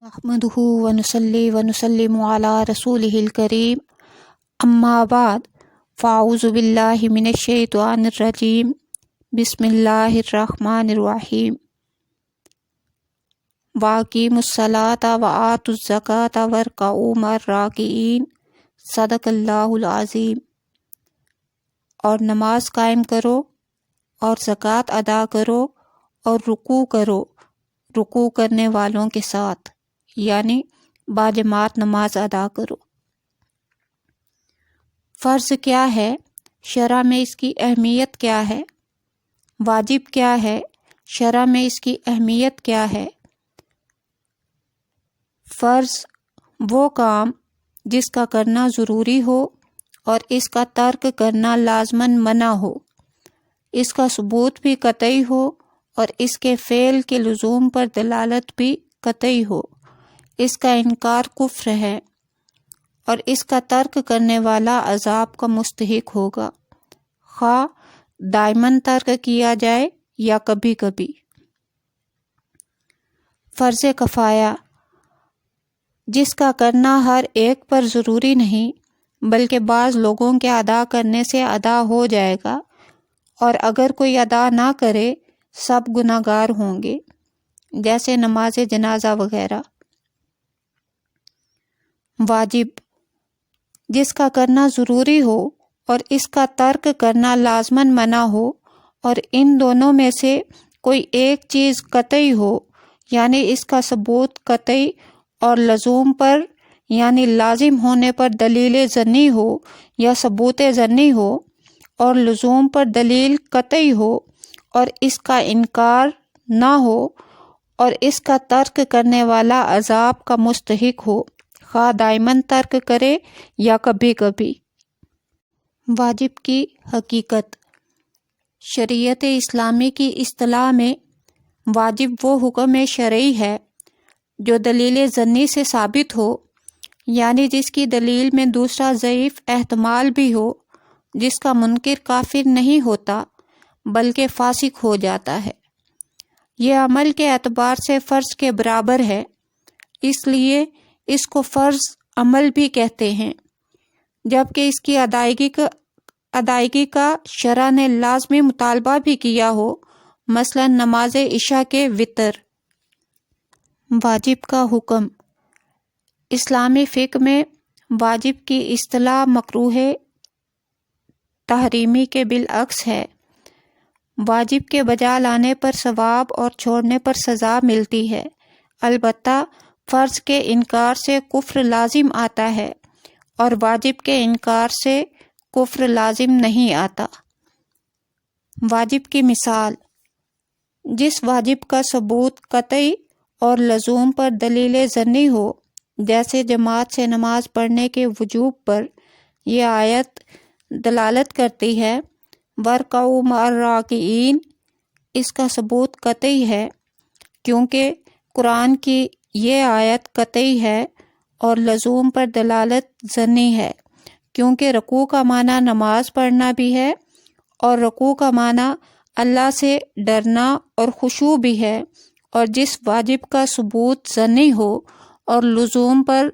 نحمدہ ونصلی ونسلم علی رسولہ الکریم اما بعد فاعوذ باللہ من الشیطان الرجیم بسم اللہ الرحمن الرحیم واقیموا الصلاۃ وآتوا الزکاۃ وارکعوا مع الراکعین صدق اللہ العظیم۔ اور نماز قائم کرو اور زکوٰۃ ادا کرو اور رکوع کرو رکوع کرنے والوں کے ساتھ، یعنی باجماعت نماز ادا کرو۔ فرض کیا ہے؟ شرع میں اس کی اہمیت کیا ہے؟ واجب کیا ہے؟ شرع میں اس کی اہمیت کیا ہے؟ فرض وہ کام جس کا کرنا ضروری ہو اور اس کا ترک کرنا لازماً منع ہو، اس کا ثبوت بھی قطعی ہو اور اس کے فعل کے لزوم پر دلالت بھی قطعی ہو، اس کا انکار کفر ہے اور اس کا ترک کرنے والا عذاب کا مستحق ہوگا، خواہ دائماً ترک کیا جائے یا کبھی کبھی۔ فرض کفایہ جس کا کرنا ہر ایک پر ضروری نہیں بلکہ بعض لوگوں کے ادا کرنے سے ادا ہو جائے گا، اور اگر کوئی ادا نہ کرے سب گناہ گار ہوں گے، جیسے نماز جنازہ وغیرہ۔ واجب جس کا کرنا ضروری ہو اور اس کا ترک کرنا لازماً منع ہو، اور ان دونوں میں سے کوئی ایک چیز قطعی ہو، یعنی اس کا ثبوت قطعی اور لزوم پر یعنی لازم ہونے پر دلیل ظنی ہو یا ثبوت ظنی ہو، اور لزوم پر دلیل قطعی ہو اور اس کا انکار نہ ہو، اور اس کا ترک کرنے والا عذاب کا مستحق ہو، خواہ دائماً ترک کرے یا کبھی کبھی۔ واجب کی حقیقت۔ شریعت اسلامی کی اصطلاح میں واجب وہ حکم شرعی ہے جو دلیل ظنی سے ثابت ہو، یعنی جس کی دلیل میں دوسرا ضعیف احتمال بھی ہو، جس کا منکر کافر نہیں ہوتا بلکہ فاسق ہو جاتا ہے۔ یہ عمل کے اعتبار سے فرض کے برابر ہے، اس لیے اس کو فرض عمل بھی کہتے ہیں، جبکہ اس کی ادائیگی کا شرع نے لازمی مطالبہ بھی کیا ہو، مثلا نماز عشاء کے وتر۔ واجب کا حکم۔ اسلامی فقہ میں واجب کی اصطلاح مکروہ تحریمی کے بالعکس ہے۔ واجب کے بجا لانے پر ثواب اور چھوڑنے پر سزا ملتی ہے، البتہ فرض کے انکار سے کفر لازم آتا ہے اور واجب کے انکار سے کفر لازم نہیں آتا۔ واجب کی مثال: جس واجب کا ثبوت قطعی اور لزوم پر دلیل ظنی ہو، جیسے جماعت سے نماز پڑھنے کے وجوب پر یہ آیت دلالت کرتی ہے، وارکعوا مع الراکعین، اس کا ثبوت قطعی ہے کیونکہ قرآن کی یہ آیت قطعی ہے، اور لزوم پر دلالت ظنی ہے کیونکہ رکوع کا معنی نماز پڑھنا بھی ہے، اور رکوع کا معنی اللہ سے ڈرنا اور خشوع بھی ہے، اور جس واجب کا ثبوت ظنی ہو اور لزوم پر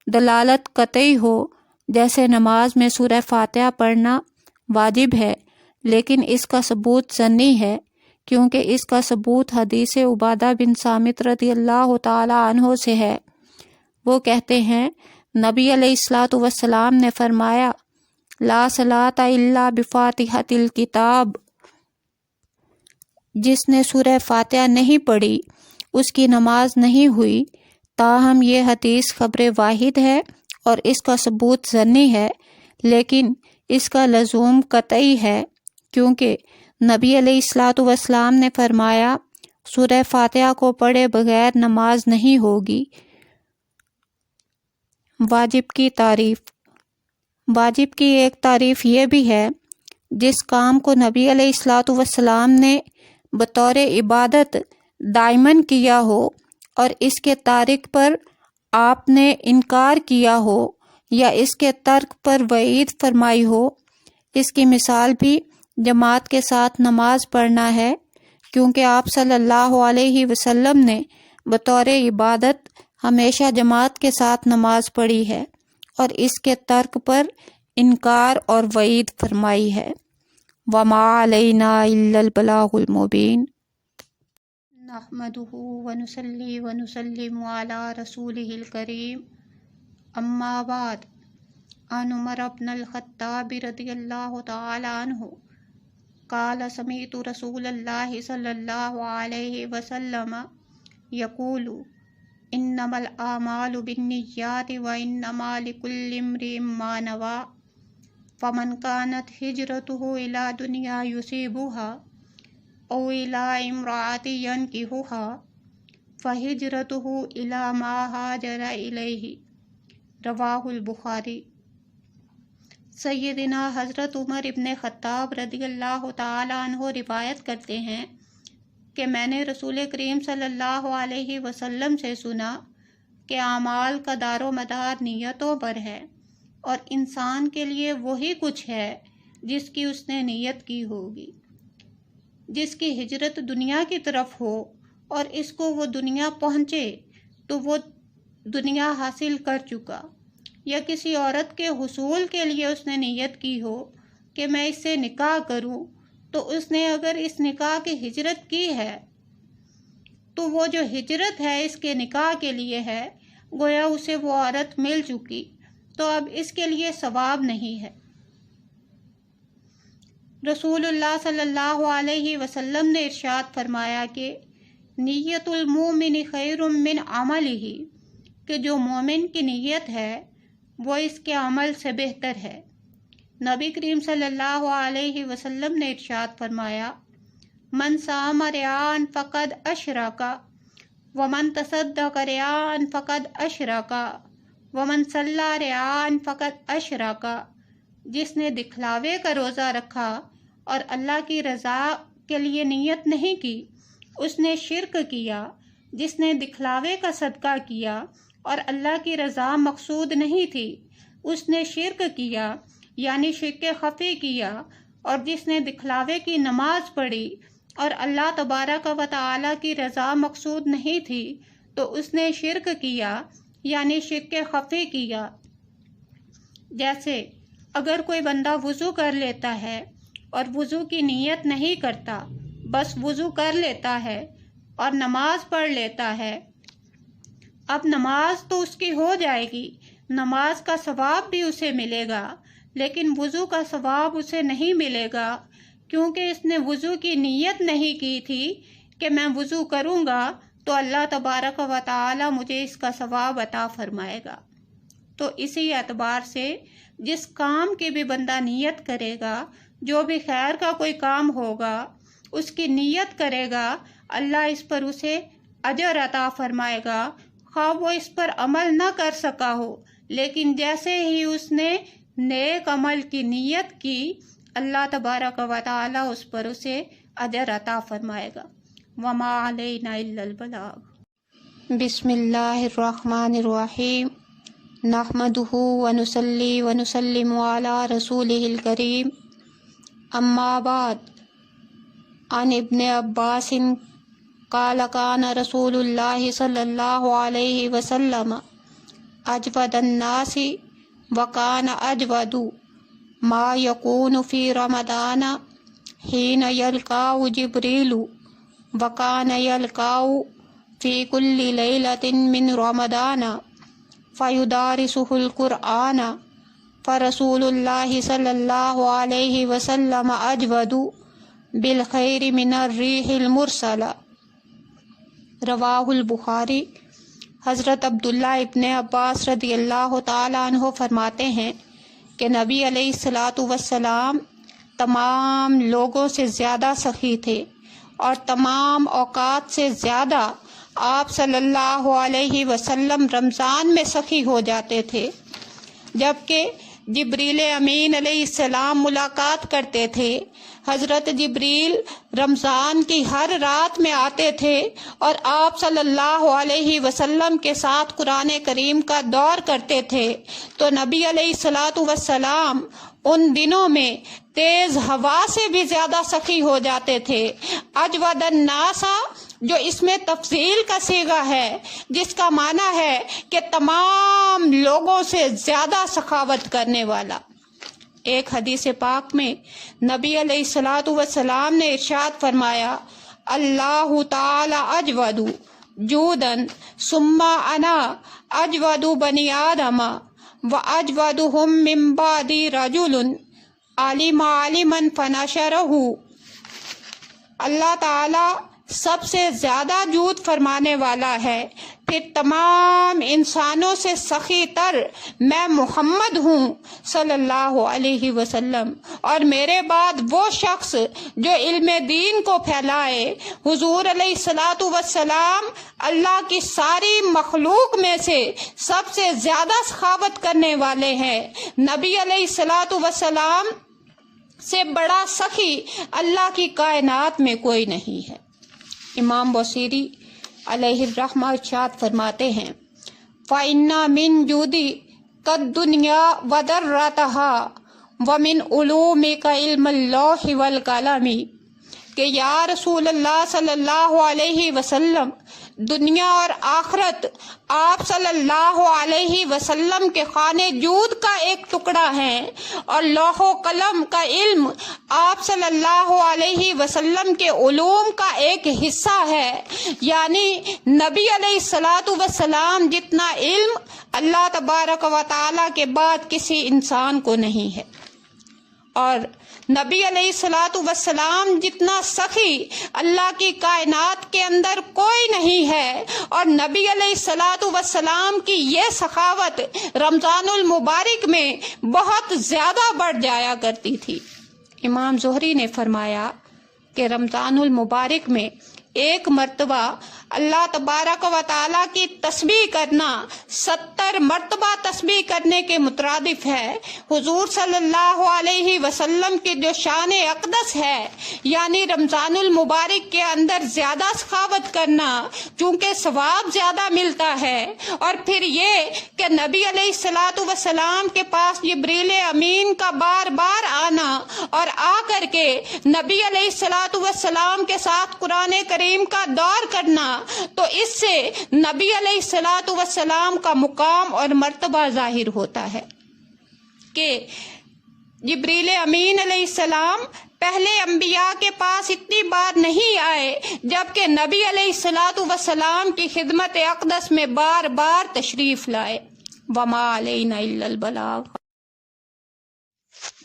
دلالت قطعی ہو، جیسے نماز میں سورہ فاتحہ پڑھنا واجب ہے لیکن اس کا ثبوت ظنی ہے کیونکہ اس کا ثبوت حدیث عبادہ بن صامت رضی اللہ تعالی عنہ سے ہے۔ وہ کہتے ہیں، نبی علیہ الصلوۃ والسلام نے فرمایا، لا صلاۃ الا بفاتحۃ الکتاب، جس نے سورہ فاتحہ نہیں پڑھی اس کی نماز نہیں ہوئی۔ تاہم یہ حدیث خبر واحد ہے اور اس کا ثبوت ظنی ہے، لیکن اس کا لزوم قطعی ہے کیونکہ نبی علیہ الصلوۃ والسلام نے فرمایا، سورہ فاتحہ کو پڑھے بغیر نماز نہیں ہوگی۔ واجب کی تعریف۔ واجب کی ایک تعریف یہ بھی ہے، جس کام کو نبی علیہ الصلوۃ والسلام نے بطور عبادت دائماً کیا ہو اور اس کے تارک پر آپ نے انکار کیا ہو یا اس کے ترک پر وعید فرمائی ہو۔ اس کی مثال بھی جماعت کے ساتھ نماز پڑھنا ہے، کیونکہ آپ صلی اللہ علیہ وسلم نے بطور عبادت ہمیشہ جماعت کے ساتھ نماز پڑھی ہے اور اس کے ترک پر انکار اور وعید فرمائی ہے۔ وما علینا الا البلاغ المبین۔ نحمدہ ونصلی ونسلم علی رسولہ الکریم، اما بعد۔ عن عمر بن الخطاب رضی اللہ تعالی عنہ قال سمعت رسول اللہ صلی اللہ علیہ وسلم یقول انما الاعمال بالنیات وانما لکل امرئ ما نوی فمن كانت هجرته الى دنیا یصیبها او الى امرأة ينکحها فہجرته الى ما ہاجر الیہ۔ رواہ البخاری۔ سیدنا حضرت عمر ابن خطاب رضی اللہ تعالی عنہ روایت کرتے ہیں کہ میں نے رسول کریم صلی اللہ علیہ وسلم سے سنا کہ اعمال کا دار و مدار نیتوں پر ہے، اور انسان کے لیے وہی کچھ ہے جس کی اس نے نیت کی ہوگی۔ جس کی ہجرت دنیا کی طرف ہو اور اس کو وہ دنیا پہنچے تو وہ دنیا حاصل کر چکا، یا کسی عورت کے حصول کے لیے اس نے نیت کی ہو کہ میں اس سے نکاح کروں، تو اس نے اگر اس نکاح کی ہجرت کی ہے تو وہ جو ہجرت ہے اس کے نکاح کے لیے ہے، گویا اسے وہ عورت مل چکی، تو اب اس کے لیے ثواب نہیں ہے۔ رسول اللہ صلی اللہ علیہ وسلم نے ارشاد فرمایا کہ نیت المومن خیر من عملہ، کہ جو مومن کی نیت ہے وہ اس کے عمل سے بہتر ہے۔ نبی کریم صلی اللہ علیہ وسلم نے ارشاد فرمایا من صام ریاء فقد اشرک ومن تصدق ریاء فقد اشرک ومن صلی ریاء فقد اشرک۔ جس نے دکھلاوے کا روزہ رکھا اور اللہ کی رضا کے لیے نیت نہیں کی، اس نے شرک کیا۔ جس نے دکھلاوے کا صدقہ کیا اور اللہ کی رضا مقصود نہیں تھی، اس نے شرک کیا، یعنی شرک خفی کیا۔ اور جس نے دکھلاوے کی نماز پڑھی اور اللہ تبارک و تعالی کی رضا مقصود نہیں تھی، تو اس نے شرک کیا، یعنی شرک خفی کیا۔ جیسے اگر کوئی بندہ وضو کر لیتا ہے اور وضو کی نیت نہیں کرتا، بس وضو کر لیتا ہے اور نماز پڑھ لیتا ہے، اب نماز تو اس کی ہو جائے گی، نماز کا ثواب بھی اسے ملے گا، لیکن وضو کا ثواب اسے نہیں ملے گا، کیونکہ اس نے وضو کی نیت نہیں کی تھی کہ میں وضو کروں گا تو اللہ تبارک و تعالی مجھے اس کا ثواب عطا فرمائے گا۔ تو اسی اعتبار سے جس کام کی بھی بندہ نیت کرے گا، جو بھی خیر کا کوئی کام ہوگا، اس کی نیت کرے گا، اللہ اس پر اسے اجر عطا فرمائے گا، خواہ وہ اس پر عمل نہ کر سکا ہو، لیکن جیسے ہی اس نے نیک عمل کی نیت کی، اللہ تبارک و تعالی اس پر اسے اجر عطا فرمائے گا۔ وما علینا الا البلاغ۔ بسم اللہ الرحمن الرحیم۔ نحمدہ ونصلی ونسلم علی رسولہ الکریم، اما بعد۔ عن ابن عباس قال كان رسول اللہ صلی اللہ علیہ وسلم اجود الناس وكان اجود ما يكون في رمضان حين يلقاه جبريل وكان يلقاه في كل ليلة من رمضان فيدارسه القرآن فرسول اللہ صلی اللہ علیہ وسلم اجود بالخیر من الریح المرسلہ۔ رواہ البخاری۔ حضرت عبداللہ ابن عباس رضی اللہ تعالیٰ عنہ فرماتے ہیں کہ نبی علیہ الصلاۃ والسلام تمام لوگوں سے زیادہ سخی تھے، اور تمام اوقات سے زیادہ آپ صلی اللہ علیہ وسلم رمضان میں سخی ہو جاتے تھے، جبکہ جبریل امین علیہ السلام ملاقات کرتے تھے۔ حضرت جبریل رمضان کی ہر رات میں آتے تھے اور آپ صلی اللہ علیہ وسلم کے ساتھ قرآن کریم کا دور کرتے تھے، تو نبی علیہ الصلاۃ والسلام ان دنوں میں تیز ہوا سے بھی زیادہ سخی ہو جاتے تھے۔ اجود الناس جو اس میں تفضیل کا صیغہ ہے، جس کا معنی ہے کہ تمام لوگوں سے زیادہ سخاوت کرنے والا۔ ایک حدیث پاک میں نبی علیہ الصلوۃ والسلام نے ارشاد فرمایا، اللہ تعالی اجود جودن ثم انا اجود بنی آدم واجودہم من بعدی رجل علم علما فنشرہ۔ اللہ تعالی سب سے زیادہ جود فرمانے والا ہے، پھر تمام انسانوں سے سخی تر میں محمد ہوں صلی اللہ علیہ وسلم، اور میرے بعد وہ شخص جو علم دین کو پھیلائے۔ حضور علیہ الصلوۃ والسلام اللہ کی ساری مخلوق میں سے سب سے زیادہ سخاوت کرنے والے ہیں۔ نبی علیہ الصلوۃ والسلام سے بڑا سخی اللہ کی کائنات میں کوئی نہیں ہے۔ امام بصیری علیہ الرحمہ ارشاد فرماتے ہیں، فَإِنَّ مِن جُودِكَ الدُّنْيَا وَذَرَّتَهَا وَمِنْ عُلُومِكَ عِلْمَ اللَّوحِ وَالْقَلَمِ، کہ یا رسول اللہ صلی اللہ علیہ وسلم، دنیا اور آخرت آپ صلی اللہ علیہ وسلم کے خانے جود کا ایک ٹکڑا ہے، اور لوح و قلم کا علم آپ صلی اللہ علیہ وسلم کے علوم کا ایک حصہ ہے۔ یعنی نبی علیہ الصلوۃ والسلام جتنا علم اللہ تبارک و تعالی کے بعد کسی انسان کو نہیں ہے، اور نبی علیہ الصلوۃ والسلام جتنا سخی اللہ کی کائنات کے اندر کوئی نہیں ہے، اور نبی علیہ الصلوۃ والسلام کی یہ سخاوت رمضان المبارک میں بہت زیادہ بڑھ جایا کرتی تھی۔ امام زہری نے فرمایا کہ رمضان المبارک میں ایک مرتبہ اللہ تبارک و تعالیٰ کی تسبیح کرنا 70 مرتبہ تسبیح کرنے کے مترادف ہے۔ حضور صلی اللہ علیہ وسلم کی جو شان اقدس ہے، یعنی رمضان المبارک کے اندر زیادہ سخاوت کرنا، چونکہ ثواب زیادہ ملتا ہے، اور پھر یہ کہ نبی علیہ الصلوۃ والسلام کے پاس جبریل امین کا بار بار آنا اور آ کر کے نبی علیہ الصلوۃ والسلام کے ساتھ قرآن کریم کا دور کرنا، تو اس سے نبی علیہ الصلوۃ والسلام کا مقام اور مرتبہ ظاہر ہوتا ہے کہ جبریل امین علیہ السلام پہلے انبیاء کے پاس اتنی بار نہیں آئے، جبکہ نبی علیہ الصلوۃ والسلام کی خدمت اقدس میں بار بار تشریف لائے۔ وما علینا الا البلاغ۔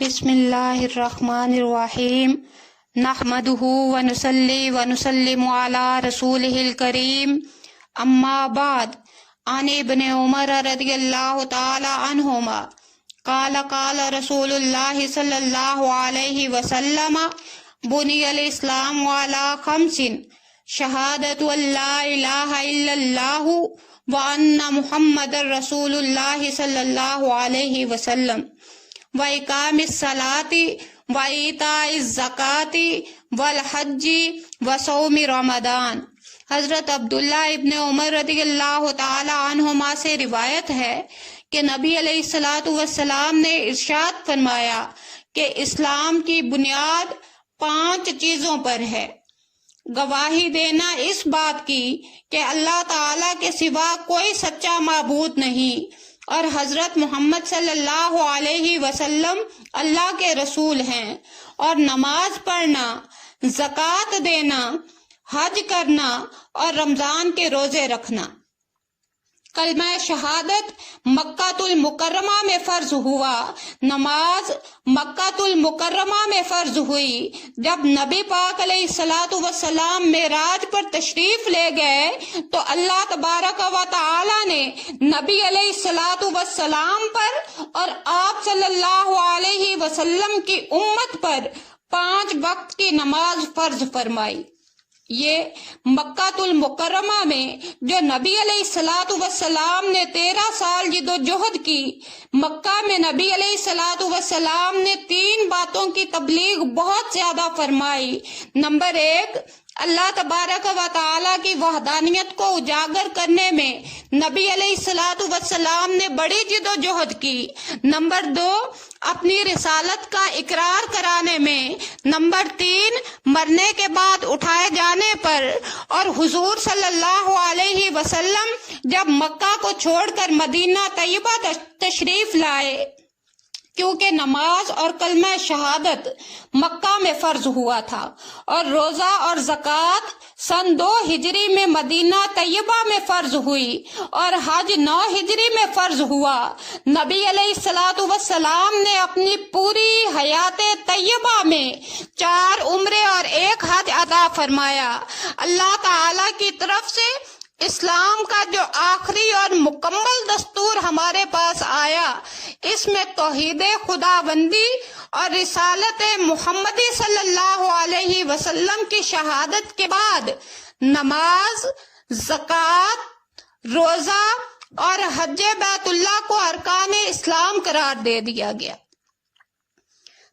بسم اللہ الرحمن الرحیم، نحمده ونصلی ونسلم علی رسولہ الکریم، اما بعد، عن ابن عمر رضی اللہ تعالی عنہما قال قال رسول اللہ صلی اللہ علیہ وسلم، بنی الاسلام علی خمس، شہادت ان لا الہ الا اللہ وان محمد رسول اللہ صلی اللہ علیہ وسلم، وإقام الصلاة وإيتاء الزکاة والحج وصوم رمضان۔ حضرت عبداللہ ابن عمر رضی اللہ تعالی عنہما سے روایت ہے کہ نبی علیہ الصلوۃ والسلام نے ارشاد فرمایا کہ اسلام کی بنیاد 5 چیزوں پر ہے: گواہی دینا اس بات کی کہ اللہ تعالی کے سوا کوئی سچا معبود نہیں، اور حضرت محمد صلی اللہ علیہ وسلم اللہ کے رسول ہیں، اور نماز پڑھنا، زکوٰۃ دینا، حج کرنا اور رمضان کے روزے رکھنا۔ کلمہ شہادت مکہ المکرمہ میں فرض ہوا، نماز مکہ المکرمہ میں فرض ہوئی۔ جب نبی پاک علیہ الصلوۃ والسلام معراج پر تشریف لے گئے تو اللہ تبارک و تعالی نے نبی علیہ الصلوۃ والسلام پر اور آپ صلی اللہ علیہ وسلم کی امت پر 5 وقت کی نماز فرض فرمائی۔ یہ مکہ المکرمہ میں جو نبی علیہ الصلوۃ والسلام نے 13 سال جد و جہد کی، مکہ میں نبی علیہ الصلوۃ والسلام نے 3 باتوں کی تبلیغ بہت زیادہ فرمائی۔ نمبر 1، اللہ تبارک و تعالی کی وحدانیت کو اجاگر کرنے میں نبی علیہ الصلوۃ والسلام نے بڑی جد و جہد کی۔ نمبر 2، اپنی رسالت کا اقرار کرانے میں۔ نمبر 3، مرنے کے بعد اٹھائے جانے پر۔ اور حضور صلی اللہ علیہ وسلم جب مکہ کو چھوڑ کر مدینہ طیبہ تشریف لائے، کیونکہ نماز اور کلمہ شہادت مکہ میں فرض ہوا تھا، اور روزہ اور زکوٰۃ سن 2 ہجری میں مدینہ طیبہ میں فرض ہوئی، اور حج 9 ہجری میں فرض ہوا۔ نبی علیہ الصلوۃ والسلام نے اپنی پوری حیات طیبہ میں 4 عمرے اور 1 حج ادا فرمایا۔ اللہ تعالی کی طرف سے اسلام کا جو آخری اور مکمل دستور ہمارے پاس آیا، اس میں توحید خداوندی اور رسالت محمدی صلی اللہ علیہ وسلم کی شہادت کے بعد نماز، زکوٰۃ، روزہ اور حج بیت اللہ کو ارکان اسلام قرار دے دیا گیا۔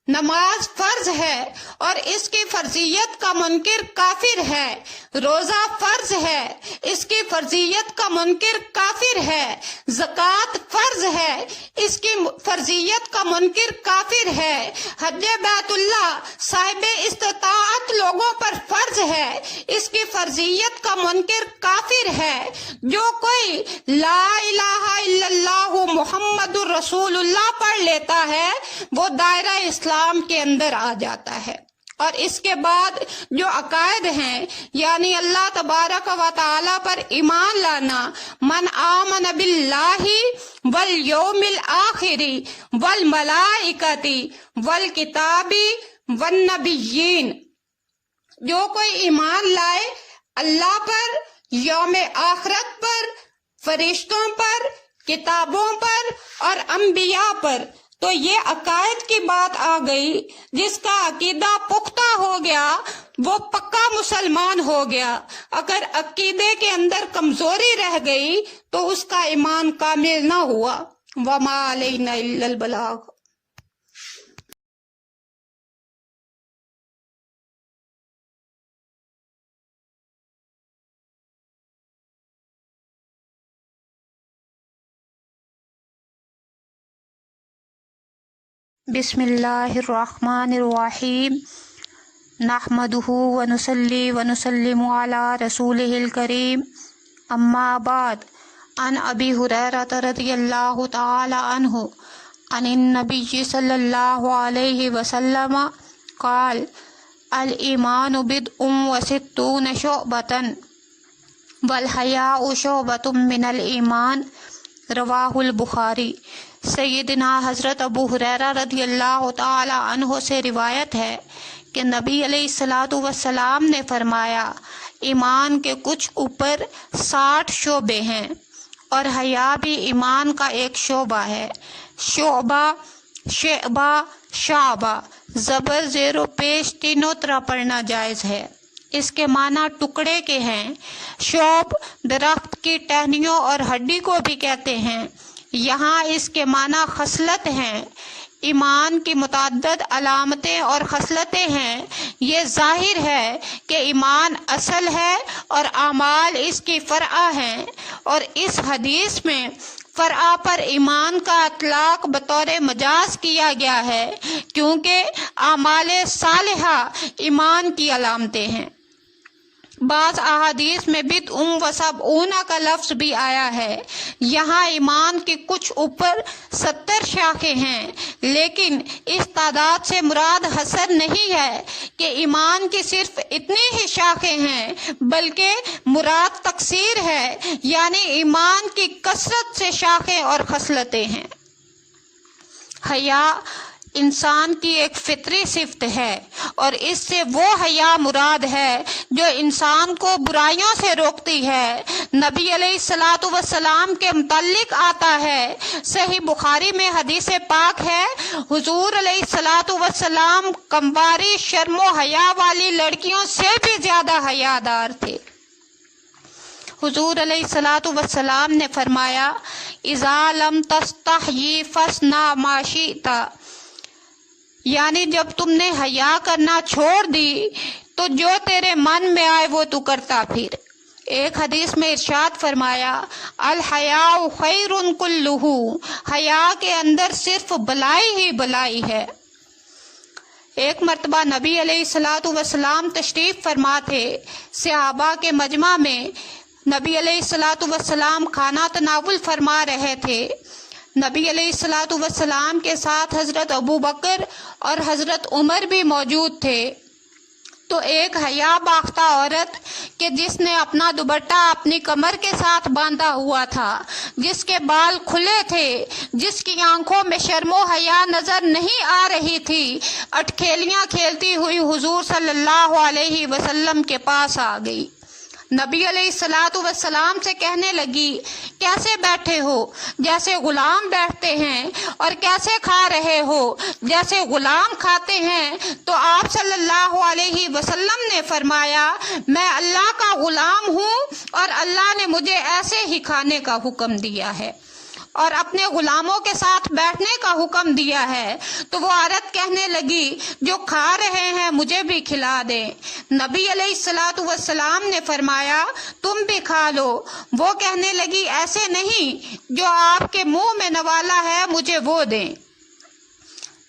نماز فرض ہے اور اس کی فرضیت کا منکر کافر ہے۔ روزہ فرض ہے، اس کی فرضیت کا منکر کافر ہے۔ زکوٰۃ فرض ہے، اس کی فرضیت کا منکر کافر ہے۔ حج بیت اللہ صاحب استطاعت لوگوں پر فرض ہے، اس کی فرضیت کا منکر کافر ہے۔ جو کوئی لا الہ الا اللہ محمد الرسول اللہ پڑھ لیتا ہے وہ دائرہ اسلام کے اندر آ جاتا ہے۔ اور اس کے بعد جو عقائد ہیں، یعنی اللہ تبارک و تعالی پر ایمان لانا، من آمن باللہ والیوم الآخر والملائکۃ والکتاب والنبیین، جو کوئی ایمان لائے اللہ پر، یوم آخرت پر، فرشتوں پر، کتابوں پر اور انبیاء پر، تو یہ عقائد کی بات آ گئی۔ جس کا عقیدہ پختہ ہو گیا وہ پکا مسلمان ہو گیا۔ اگر عقیدے کے اندر کمزوری رہ گئی تو اس کا ایمان کامل نہ ہوا۔ وما علینا الا البلاغ۔ بسم اللہ الرحمن الرحیم، نحمدہ ونصلی ونسلم علی رسولہ الکریم، اما بعد، عن ابی ہریرہ رضی اللہ تعالی عنہ عن النبی صلی اللہ علیہ وسلم قال الایمان بضع وستون شعبۃ والحیاء شعبۃ من الایمان، رواہ البخاری۔ سیدنا حضرت ابو ہریرہ رضی اللہ تعالی عنہ سے روایت ہے کہ نبی علیہ الصلوۃ والسلام نے فرمایا، ایمان کے کچھ اوپر 60 شعبے ہیں، اور حیا بھی ایمان کا ایک شعبہ ہے۔ شعبہ، شعبہ، شعبہ، زبر زیر و پیش تینوں طرح پڑھنا جائز ہے۔ اس کے معنی ٹکڑے کے ہیں۔ شعب درخت کی ٹہنیوں اور ہڈی کو بھی کہتے ہیں۔ یہاں اس کے معنی خصلت ہیں۔ ایمان کی متعدد علامتیں اور خصلتیں ہیں۔ یہ ظاہر ہے کہ ایمان اصل ہے اور اعمال اس کی فرع ہیں، اور اس حدیث میں فرع پر ایمان کا اطلاق بطور مجاز کیا گیا ہے، کیونکہ اعمال صالحہ ایمان کی علامتیں ہیں۔ بعض احادیث میں بضع و سبعون کا لفظ بھی آیا ہے۔ یہاں ایمان کی کچھ اوپر 70 شاخیں ہیں، لیکن اس تعداد سے مراد حصر نہیں ہے کہ ایمان کی صرف اتنی ہی شاخیں ہیں، بلکہ مراد تکثیر ہے، یعنی ایمان کی کثرت سے شاخیں اور خصلتیں ہیں۔ حیا انسان کی ایک فطری صفت ہے، اور اس سے وہ حیا مراد ہے جو انسان کو برائیوں سے روکتی ہے۔ نبی علیہ الصلوۃ والسلام کے متعلق آتا ہے، صحیح بخاری میں حدیث پاک ہے، حضور علیہ الصلوۃ والسلام کمواری شرم و حیا والی لڑکیوں سے بھی زیادہ حیادار تھے۔ حضور علیہ الصلوۃ والسلام نے فرمایا، اذا لم تستحیی فاصنع ما شئت، یعنی جب تم نے حیا کرنا چھوڑ دی تو جو تیرے من میں آئے وہ تو کرتا پھر۔ ایک حدیث میں ارشاد فرمایا الحیاء خیر کلہ، حیا کے اندر صرف بلائی ہی بلائی ہے۔ ایک مرتبہ نبی علیہ الصلوۃ والسلام تشریف فرما تھے، صحابہ کے مجمع میں نبی علیہ الصلوۃ والسلام کھانا تناول فرما رہے تھے۔ نبی علیہ الصلوۃ والسلام کے ساتھ حضرت ابو بکر اور حضرت عمر بھی موجود تھے۔ تو ایک حیا باختہ عورت کہ جس نے اپنا دوپٹہ اپنی کمر کے ساتھ باندھا ہوا تھا، جس کے بال کھلے تھے، جس کی آنکھوں میں شرم و حیا نظر نہیں آ رہی تھی، اٹکھیلیاں کھیلتی ہوئی حضور صلی اللہ علیہ وسلم کے پاس آ گئی۔ نبی علیہ الصلوۃ والسلام سے کہنے لگی کیسے بیٹھے ہو؟ جیسے غلام بیٹھتے ہیں، اور کیسے کھا رہے ہو؟ جیسے غلام کھاتے ہیں۔ تو آپ صلی اللہ علیہ وسلم نے فرمایا میں اللہ کا غلام ہوں اور اللہ نے مجھے ایسے ہی کھانے کا حکم دیا ہے اور اپنے غلاموں کے ساتھ بیٹھنے کا حکم دیا ہے۔ تو وہ عورت کہنے لگی جو کھا رہے ہیں مجھے بھی کھلا دیں۔ نبی علیہ الصلوۃ والسلام نے فرمایا تم بھی کھا لو۔ وہ کہنے لگی ایسے نہیں، جو آپ کے منہ میں نوالا ہے مجھے وہ دیں۔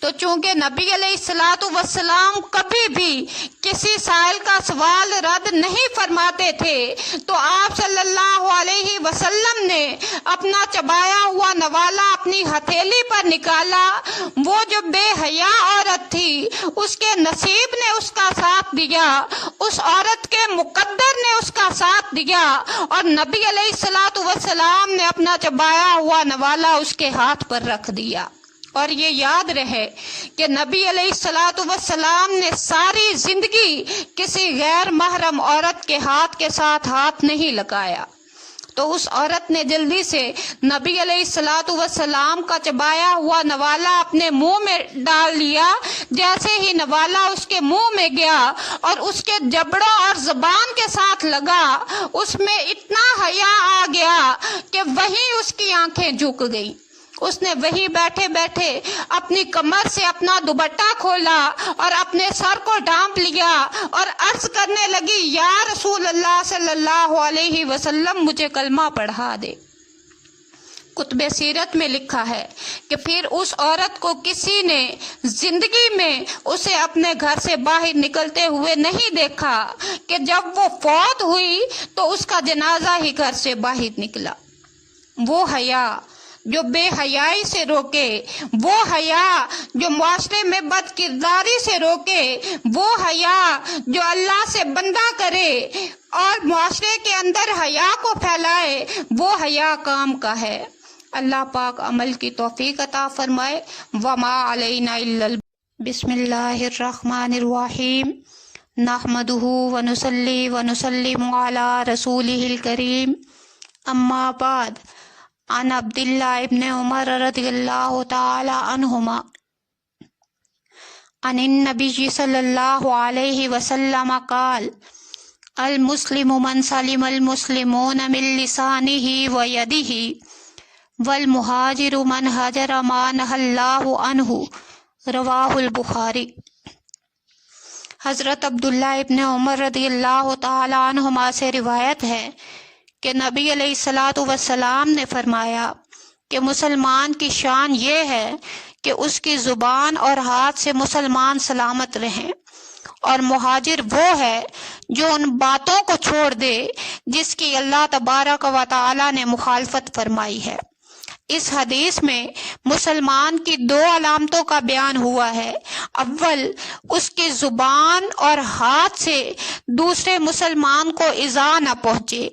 تو چونکہ نبی علیہ الصلوۃ والسلام کبھی بھی کسی سائل کا سوال رد نہیں فرماتے تھے، تو آپ صلی اللہ علیہ وسلم نے اپنا چبایا ہوا نوالا اپنی ہتھیلی پر نکالا۔ وہ جو بے حیا عورت تھی اس کے نصیب نے اس کا ساتھ دیا، اس عورت کے مقدر نے اس کا ساتھ دیا، اور نبی علیہ الصلوۃ والسلام نے اپنا چبایا ہوا نوالا اس کے ہاتھ پر رکھ دیا۔ اور یہ یاد رہے کہ نبی علیہ الصلوۃ والسلام نے ساری زندگی کسی غیر محرم عورت کے ہاتھ کے ساتھ ہاتھ نہیں لگایا۔ تو اس عورت نے جلدی سے نبی علیہ الصلوۃ والسلام کا چبایا ہوا نوالا اپنے منہ میں ڈال لیا۔ جیسے ہی نوالا اس کے منہ میں گیا اور اس کے جبڑوں اور زبان کے ساتھ لگا، اس میں اتنا حیا آ گیا کہ وہیں اس کی آنکھیں جھک گئیں۔ اس نے وہیں بیٹھے بیٹھے اپنی کمر سے اپنا دوپٹہ کھولا اور اپنے سر کو ڈھانپ لیا اور عرض کرنے لگی یا رسول اللہ صلی اللہ علیہ وسلم مجھے کلمہ پڑھا دے۔ کتب سیرت میں لکھا ہے کہ پھر اس عورت کو کسی نے زندگی میں اسے اپنے گھر سے باہر نکلتے ہوئے نہیں دیکھا کہ جب وہ فوت ہوئی تو اس کا جنازہ ہی گھر سے باہر نکلا۔ وہ حیا جو بے حیائی سے روکے، وہ حیا جو معاشرے میں بد کرداری سے روکے، وہ حیا جو اللہ سے بندہ کرے اور معاشرے کے اندر حیا کو پھیلائے، وہ حیا کام کا ہے۔ اللہ پاک عمل کی توفیق عطا فرمائے۔ وما علینا الا بسم اللہ الرحمن الرحیم نحمدہ ونصلی ونسلم علی رسولہ الکریم اما بعد عن عبداللہ ابن عمر رضی اللہ تعالی عنہما عن النبی صلی اللہ علیہ وسلم قال المسلم من سلم المسلمون من لسانہ ویدہ والمہاجر من ہجر ما نہی اللہ عنہ، رواہ البخاری۔ حضرت عبداللہ ابن عمر رضی اللہ تعالی عنہما سے روایت ہے کہ نبی علیہ الصلوۃ والسلام نے فرمایا کہ مسلمان کی شان یہ ہے کہ اس کی زبان اور ہاتھ سے مسلمان سلامت رہیں، اور مہاجر وہ ہے جو ان باتوں کو چھوڑ دے جس کی اللہ تبارک و تعالی نے مخالفت فرمائی ہے۔ اس حدیث میں مسلمان کی دو علامتوں کا بیان ہوا ہے۔ اول، اس کی زبان اور ہاتھ سے دوسرے مسلمان کو ایذا نہ پہنچے،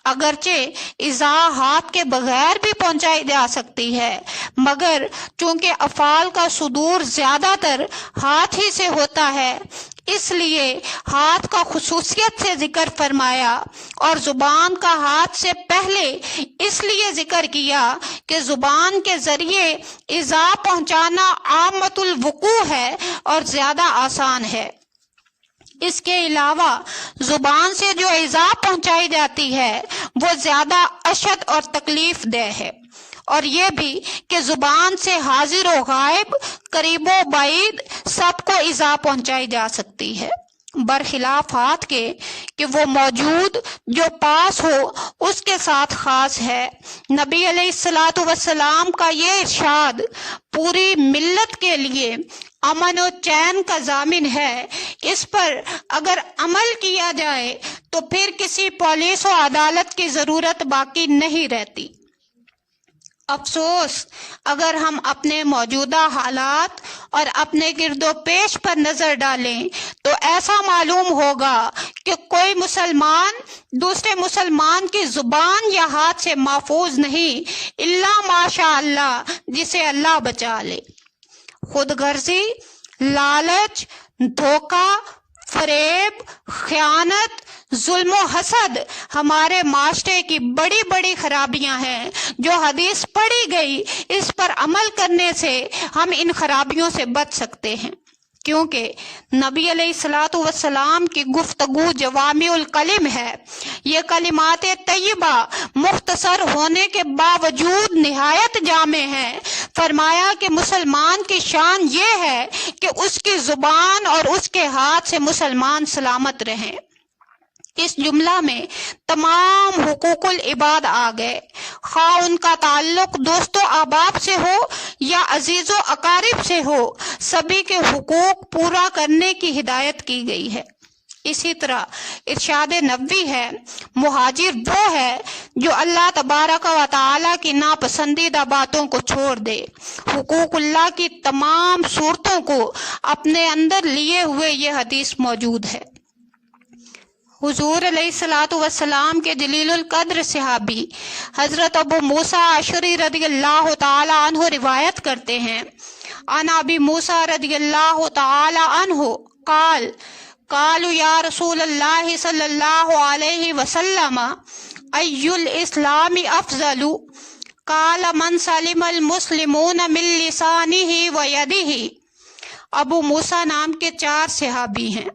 اگرچہ ایذا ہاتھ کے بغیر بھی پہنچائی جا سکتی ہے، مگر چونکہ افعال کا صدور زیادہ تر ہاتھ ہی سے ہوتا ہے، اس لیے ہاتھ کا خصوصیت سے ذکر فرمایا، اور زبان کا ہاتھ سے پہلے اس لیے ذکر کیا کہ زبان کے ذریعے ایذا پہنچانا عامۃ الوقوع ہے اور زیادہ آسان ہے۔ اس کے علاوہ زبان سے جو ایذا پہنچائی جاتی ہے وہ زیادہ اشد اور تکلیف دہ ہے، اور یہ بھی کہ زبان سے حاضر و غائب، قریب و بعید سب کو ایذا پہنچائی جا سکتی ہے۔ برخلافات کے کہ وہ موجود جو پاس ہو اس کے ساتھ خاص ہے۔ نبی علیہ الصلوۃ والسلام کا یہ ارشاد پوری ملت کے لیے امن و چین کا ضامن ہے۔ اس پر اگر عمل کیا جائے تو پھر کسی پولیس و عدالت کی ضرورت باقی نہیں رہتی۔ افسوس، اگر ہم اپنے موجودہ حالات اور اپنے گرد و پیش پر نظر ڈالیں تو ایسا معلوم ہوگا کہ کوئی مسلمان دوسرے مسلمان کی زبان یا ہاتھ سے محفوظ نہیں الا ماشاء اللہ، جسے اللہ بچا لے۔ خود غرضی، لالچ، دھوکہ، فریب، خیانت، ظلم و حسد ہمارے معاشرے کی بڑی بڑی خرابیاں ہیں۔ جو حدیث پڑھی گئی اس پر عمل کرنے سے ہم ان خرابیوں سے بچ سکتے ہیں، کیونکہ نبی علیہ الصلوۃ والسلام کی گفتگو جوامع الکلم ہے۔ یہ کلمات طیبہ مختصر ہونے کے باوجود نہایت جامع ہیں۔ فرمایا کہ مسلمان کی شان یہ ہے کہ اس کی زبان اور اس کے ہاتھ سے مسلمان سلامت رہیں۔ اس جملہ میں تمام حقوق العباد آ گئے، خواہ ان کا تعلق دوست و احباب سے ہو یا عزیز و اقارب سے ہو، سبھی کے حقوق پورا کرنے کی ہدایت کی گئی ہے۔ اسی طرح ارشاد نبوی ہے، مہاجر وہ ہے جو اللہ تبارک و تعالی کی ناپسندیدہ باتوں کو چھوڑ دے، حقوق اللہ کی تمام صورتوں کو اپنے اندر لیے ہوئے یہ حدیث موجود ہے۔ حضور علیہ الصلوۃ والسلام کے جلیل القدر صحابی حضرت ابو موسیٰ اشعری رضی اللہ تعالی عنہ روایت کرتے ہیں، عن ابی موسیٰ رضی اللہ تعالی عنہ قال قالوا یا رسول اللہ صلی اللہ علیہ وسلم ای الاسلام افضل قال من سلم المسلمون من لسانہ و یدہ۔ ابو موسیٰ نام کے 4 صحابی ہیں۔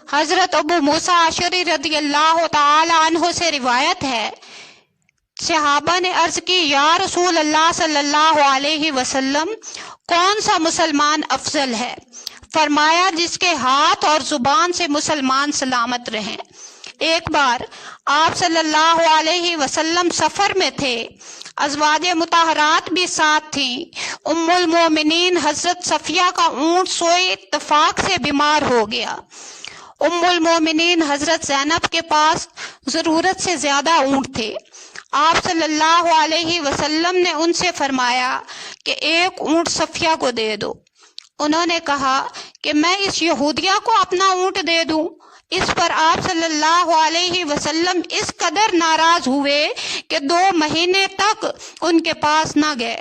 حضرت ابو موسیٰ اشعری رضی اللہ تعالی عنہ سے روایت ہے، صحابہ نے عرض کی، یا رسول اللہ صلی اللہ علیہ وسلم، کون سا مسلمان افضل ہے؟ فرمایا، جس کے ہاتھ اور زبان سے مسلمان سلامت رہیں۔ ایک بار آپ صلی اللہ علیہ وسلم سفر میں تھے، ازواج مطہرات بھی ساتھ تھیں۔ ام المومنین حضرت صفیہ کا اونٹ سوئے اتفاق سے بیمار ہو گیا۔ ام المومنین حضرت زینب کے پاس ضرورت سے زیادہ اونٹ تھے۔ آپ صلی اللہ علیہ وسلم نے ان سے فرمایا کہ ایک اونٹ صفیہ کو دے دو۔ انہوں نے کہا کہ میں اس یہودیہ کو اپنا اونٹ دے دوں۔ اس پر آپ صلی اللہ علیہ وسلم اس قدر ناراض ہوئے کہ 2 مہینے تک ان کے پاس نہ گئے۔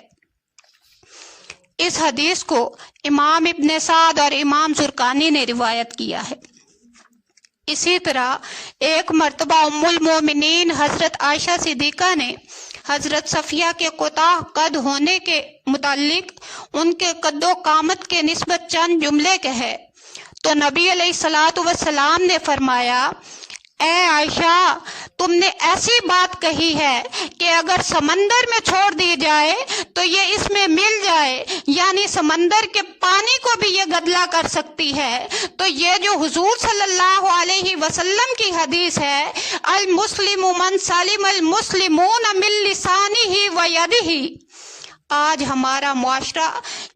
اس حدیث کو امام ابن سعد اور امام زرقانی نے روایت کیا ہے۔ اسی طرح ایک مرتبہ ام المومنین حضرت عائشہ صدیقہ نے حضرت صفیہ کے کوتاہ قد ہونے کے متعلق ان کے قد و قامت کے نسبت چند جملے کہے تو نبی علیہ الصلوۃ والسلام نے فرمایا، اے عائشہ، تم نے ایسی بات کہی ہے کہ اگر سمندر میں چھوڑ دی جائے تو یہ اس میں مل جائے، یعنی سمندر کے پانی کو بھی یہ گدلا کر سکتی ہے۔ تو یہ جو حضور صلی اللہ علیہ وسلم کی حدیث ہے، المسلم من سلم المسلمون من لسانہ و یدہ، آج ہمارا معاشرہ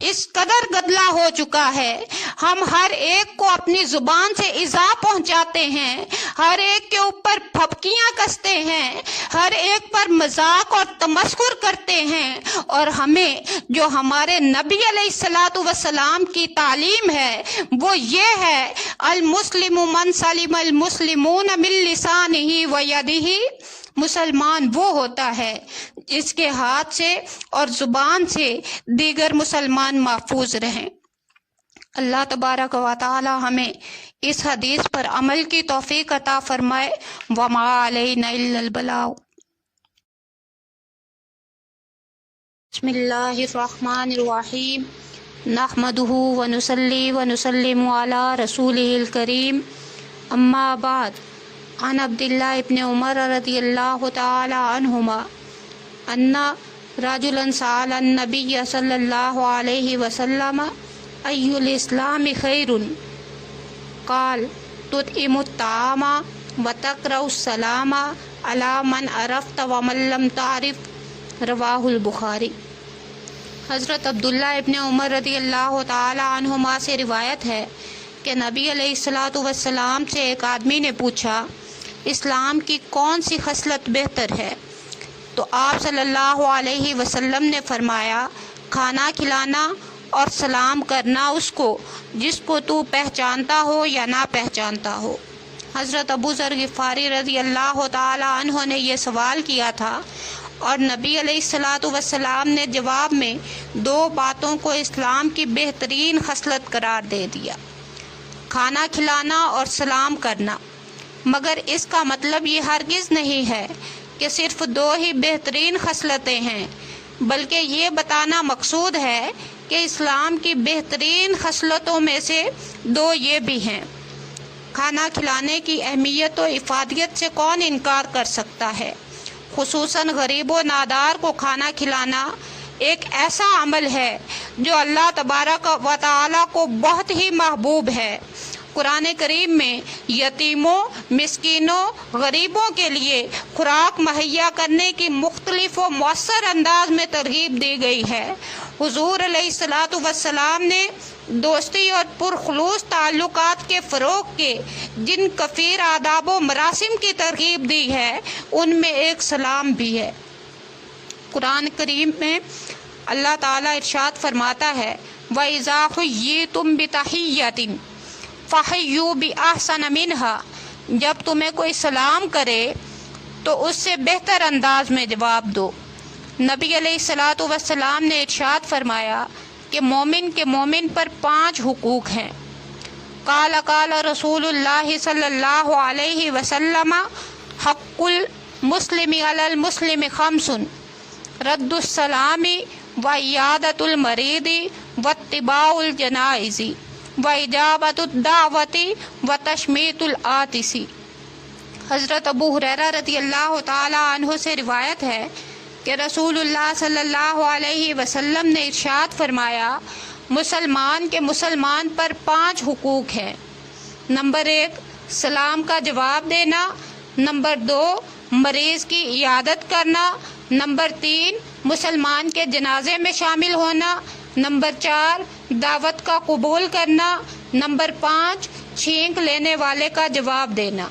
اس قدر گدلا ہو چکا ہے، ہم ہر ایک کو اپنی زبان سے ایذا پہنچاتے ہیں، ہر ایک کے اوپر پھپکیاں کستے ہیں، ہر ایک پر مذاق اور تمسخر کرتے ہیں، اور ہمیں جو ہمارے نبی علیہ الصلوۃ والسلام کی تعلیم ہے وہ یہ ہے، المسلم من سلم المسلمون من لسانہ و یدہ، مسلمان وہ ہوتا ہے جس کے ہاتھ سے اور زبان سے دیگر مسلمان محفوظ رہیں۔ اللہ تبارک و تعالی ہمیں اس حدیث پر عمل کی توفیق عطا فرمائے۔ وما علینا الا البلاغ۔ بسم اللہ الرحمن الرحیم، نحمدہ ونصلی ونسلم علی رسولہ الکریم، اما بعد، عن عبداللہ ابن عمر رضی اللہ تعالی عنہما ان رجلا سأل النبی صلی اللہ علیہ وسلم ای الاسلام خیر، فقال تطعم الطعام وتقرأ السلام علی من عرفت ومن لم تعرف، رواہ البخاری۔ حضرت عبداللہ ابن عمر رضی اللہ تعالی عنہما سے روایت ہے کہ نبی علیہ الصلاۃ والسلام سے ایک آدمی نے پوچھا اسلام کی کون سی خصلت بہتر ہے؟ تو آپ صلی اللہ علیہ وسلم نے فرمایا کھانا کھلانا اور سلام کرنا اس کو جس کو تو پہچانتا ہو یا نہ پہچانتا ہو۔ حضرت ابو ذر غفاری رضی اللہ تعالی عنہ نے یہ سوال کیا تھا اور نبی علیہ الصلاۃ والسلام نے جواب میں دو باتوں کو اسلام کی بہترین خصلت قرار دے دیا، کھانا کھلانا اور سلام کرنا۔ مگر اس کا مطلب یہ ہرگز نہیں ہے کہ صرف دو ہی بہترین خصلتیں ہیں، بلکہ یہ بتانا مقصود ہے کہ اسلام کی بہترین خصلتوں میں سے دو یہ بھی ہیں۔ کھانا کھلانے کی اہمیت و افادیت سے کون انکار کر سکتا ہے؟ خصوصاً غریب و نادار کو کھانا کھلانا ایک ایسا عمل ہے جو اللہ تبارک و تعالی کو بہت ہی محبوب ہے۔ قرآن کریم میں یتیموں، مسکینوں، غریبوں کے لیے خوراک مہیا کرنے کی مختلف و مؤثر انداز میں ترغیب دی گئی ہے۔ حضور علیہ الصلاۃ والسلام نے دوستی اور پرخلوص تعلقات کے فروغ کے جن کثیر آداب و مراسم کی ترغیب دی ہے ان میں ایک سلام بھی ہے۔ قرآن کریم میں اللہ تعالیٰ ارشاد فرماتا ہے وَإِذَا حُيِّيتُم بِتَحِيَّةٍ فَحَيُّوا بِأَحْسَنَ مِنْهَا، جب تمہیں کوئی سلام کرے تو اس سے بہتر انداز میں جواب دو۔ نبی علیہ الصلاۃ والسلام نے ارشاد فرمایا کہ مومن کے مومن پر 5 حقوق ہیں۔ قال رسول اللہ صلی اللہ علیہ وسلم حق المسلم علی المسلم 5، رد السلام وعیادۃ المریض واتباع الجنائز وإجابۃ الدعوۃ وتشمیت العاطس۔ حضرت ابو ہریرہ رضی اللہ تعالی عنہ سے روایت ہے کہ رسول اللہ صلی اللہ علیہ وسلم نے ارشاد فرمایا مسلمان کے مسلمان پر 5 حقوق ہیں۔ نمبر 1 سلام کا جواب دینا، نمبر 2 مریض کی عیادت کرنا، نمبر 3 مسلمان کے جنازے میں شامل ہونا، نمبر 4 دعوت کا قبول کرنا، نمبر 5 چھینک لینے والے کا جواب دینا۔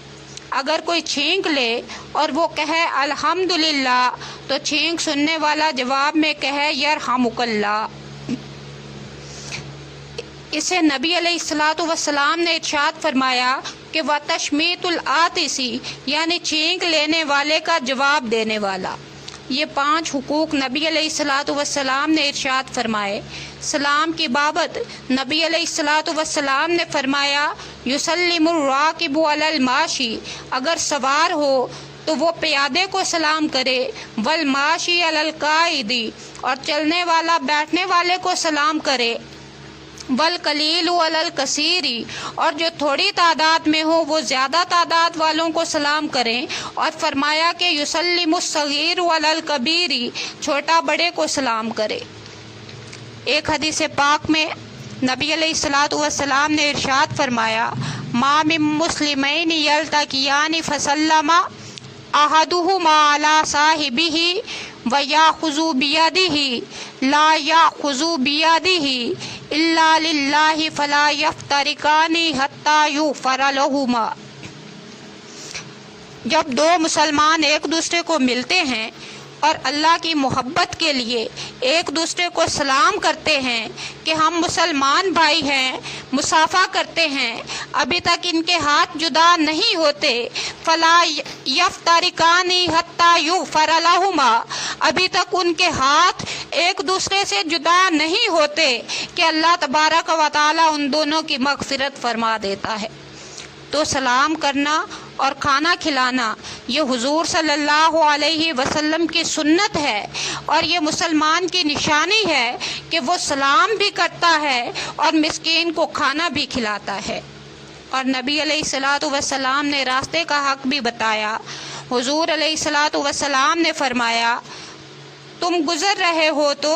اگر کوئی چھینک لے اور وہ کہے الحمدللہ تو چھینک سننے والا جواب میں کہے یرحمک اللہ۔ اسے نبی علیہ الصلاۃ والسلام نے ارشاد فرمایا کہ وتشمیت العاطس یعنی چھینک لینے والے کا جواب دینے والا۔ یہ 5 حقوق نبی علیہ الصلاۃ والسلام نے ارشاد فرمائے۔ سلام کی بابت نبی علیہ الصلاۃ والسلام نے فرمایا یسلم الراکب علی الماشی، اگر سوار ہو تو وہ پیادے کو سلام کرے، والماشی علی القائد، اور چلنے والا بیٹھنے والے کو سلام کرے، والقلیل علی الکثیر، اور جو تھوڑی تعداد میں ہو وہ زیادہ تعداد والوں کو سلام کریں، اور فرمایا کہ یسلم الصغیر علی الکبیر، چھوٹا بڑے کو سلام کرے۔ ایک حدیث پاک میں نبی علیہ الصلاۃ والسلام نے ارشاد فرمایا ما من مسلمین یلتقیان فسلم احدہما علی صاحبہ ویأخذ بیدہ لا یأخذ بیدہ الا للہ فلا یفترقان حتی یغفر لہما۔ جب 2 مسلمان ایک دوسرے کو ملتے ہیں اور اللہ کی محبت کے لیے ایک دوسرے کو سلام کرتے ہیں کہ ہم مسلمان بھائی ہیں، مصافحہ کرتے ہیں، ابھی تک ان کے ہاتھ جدا نہیں ہوتے، فلا یفترقان حتی یغفر لہما، ابھی تک ان کے ہاتھ ایک دوسرے سے جدا نہیں ہوتے کہ اللہ تبارک و تعالی ان دونوں کی مغفرت فرما دیتا ہے۔ تو سلام کرنا اور کھانا کھلانا یہ حضور صلی اللہ علیہ وسلم کی سنت ہے، اور یہ مسلمان کی نشانی ہے کہ وہ سلام بھی کرتا ہے اور مسکین کو کھانا بھی کھلاتا ہے۔ اور نبی علیہ الصلاۃ والسلام نے راستے کا حق بھی بتایا۔ حضور علیہ الصلاۃ والسلام نے فرمایا تم گزر رہے ہو تو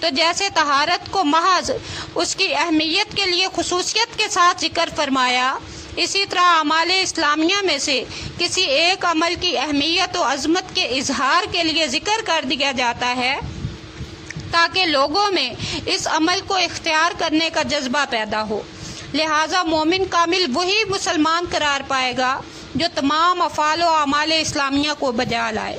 تو جیسے طہارت کو محض اس کی اہمیت کے لیے خصوصیت کے ساتھ ذکر فرمایا، اسی طرح اعمال اسلامیہ میں سے کسی ایک عمل کی اہمیت و عظمت کے اظہار کے لیے ذکر کر دیا جاتا ہے تاکہ لوگوں میں اس عمل کو اختیار کرنے کا جذبہ پیدا ہو۔ لہٰذا مومن کامل وہی مسلمان قرار پائے گا جو تمام افعال و اعمال اسلامیہ کو بجا لائے۔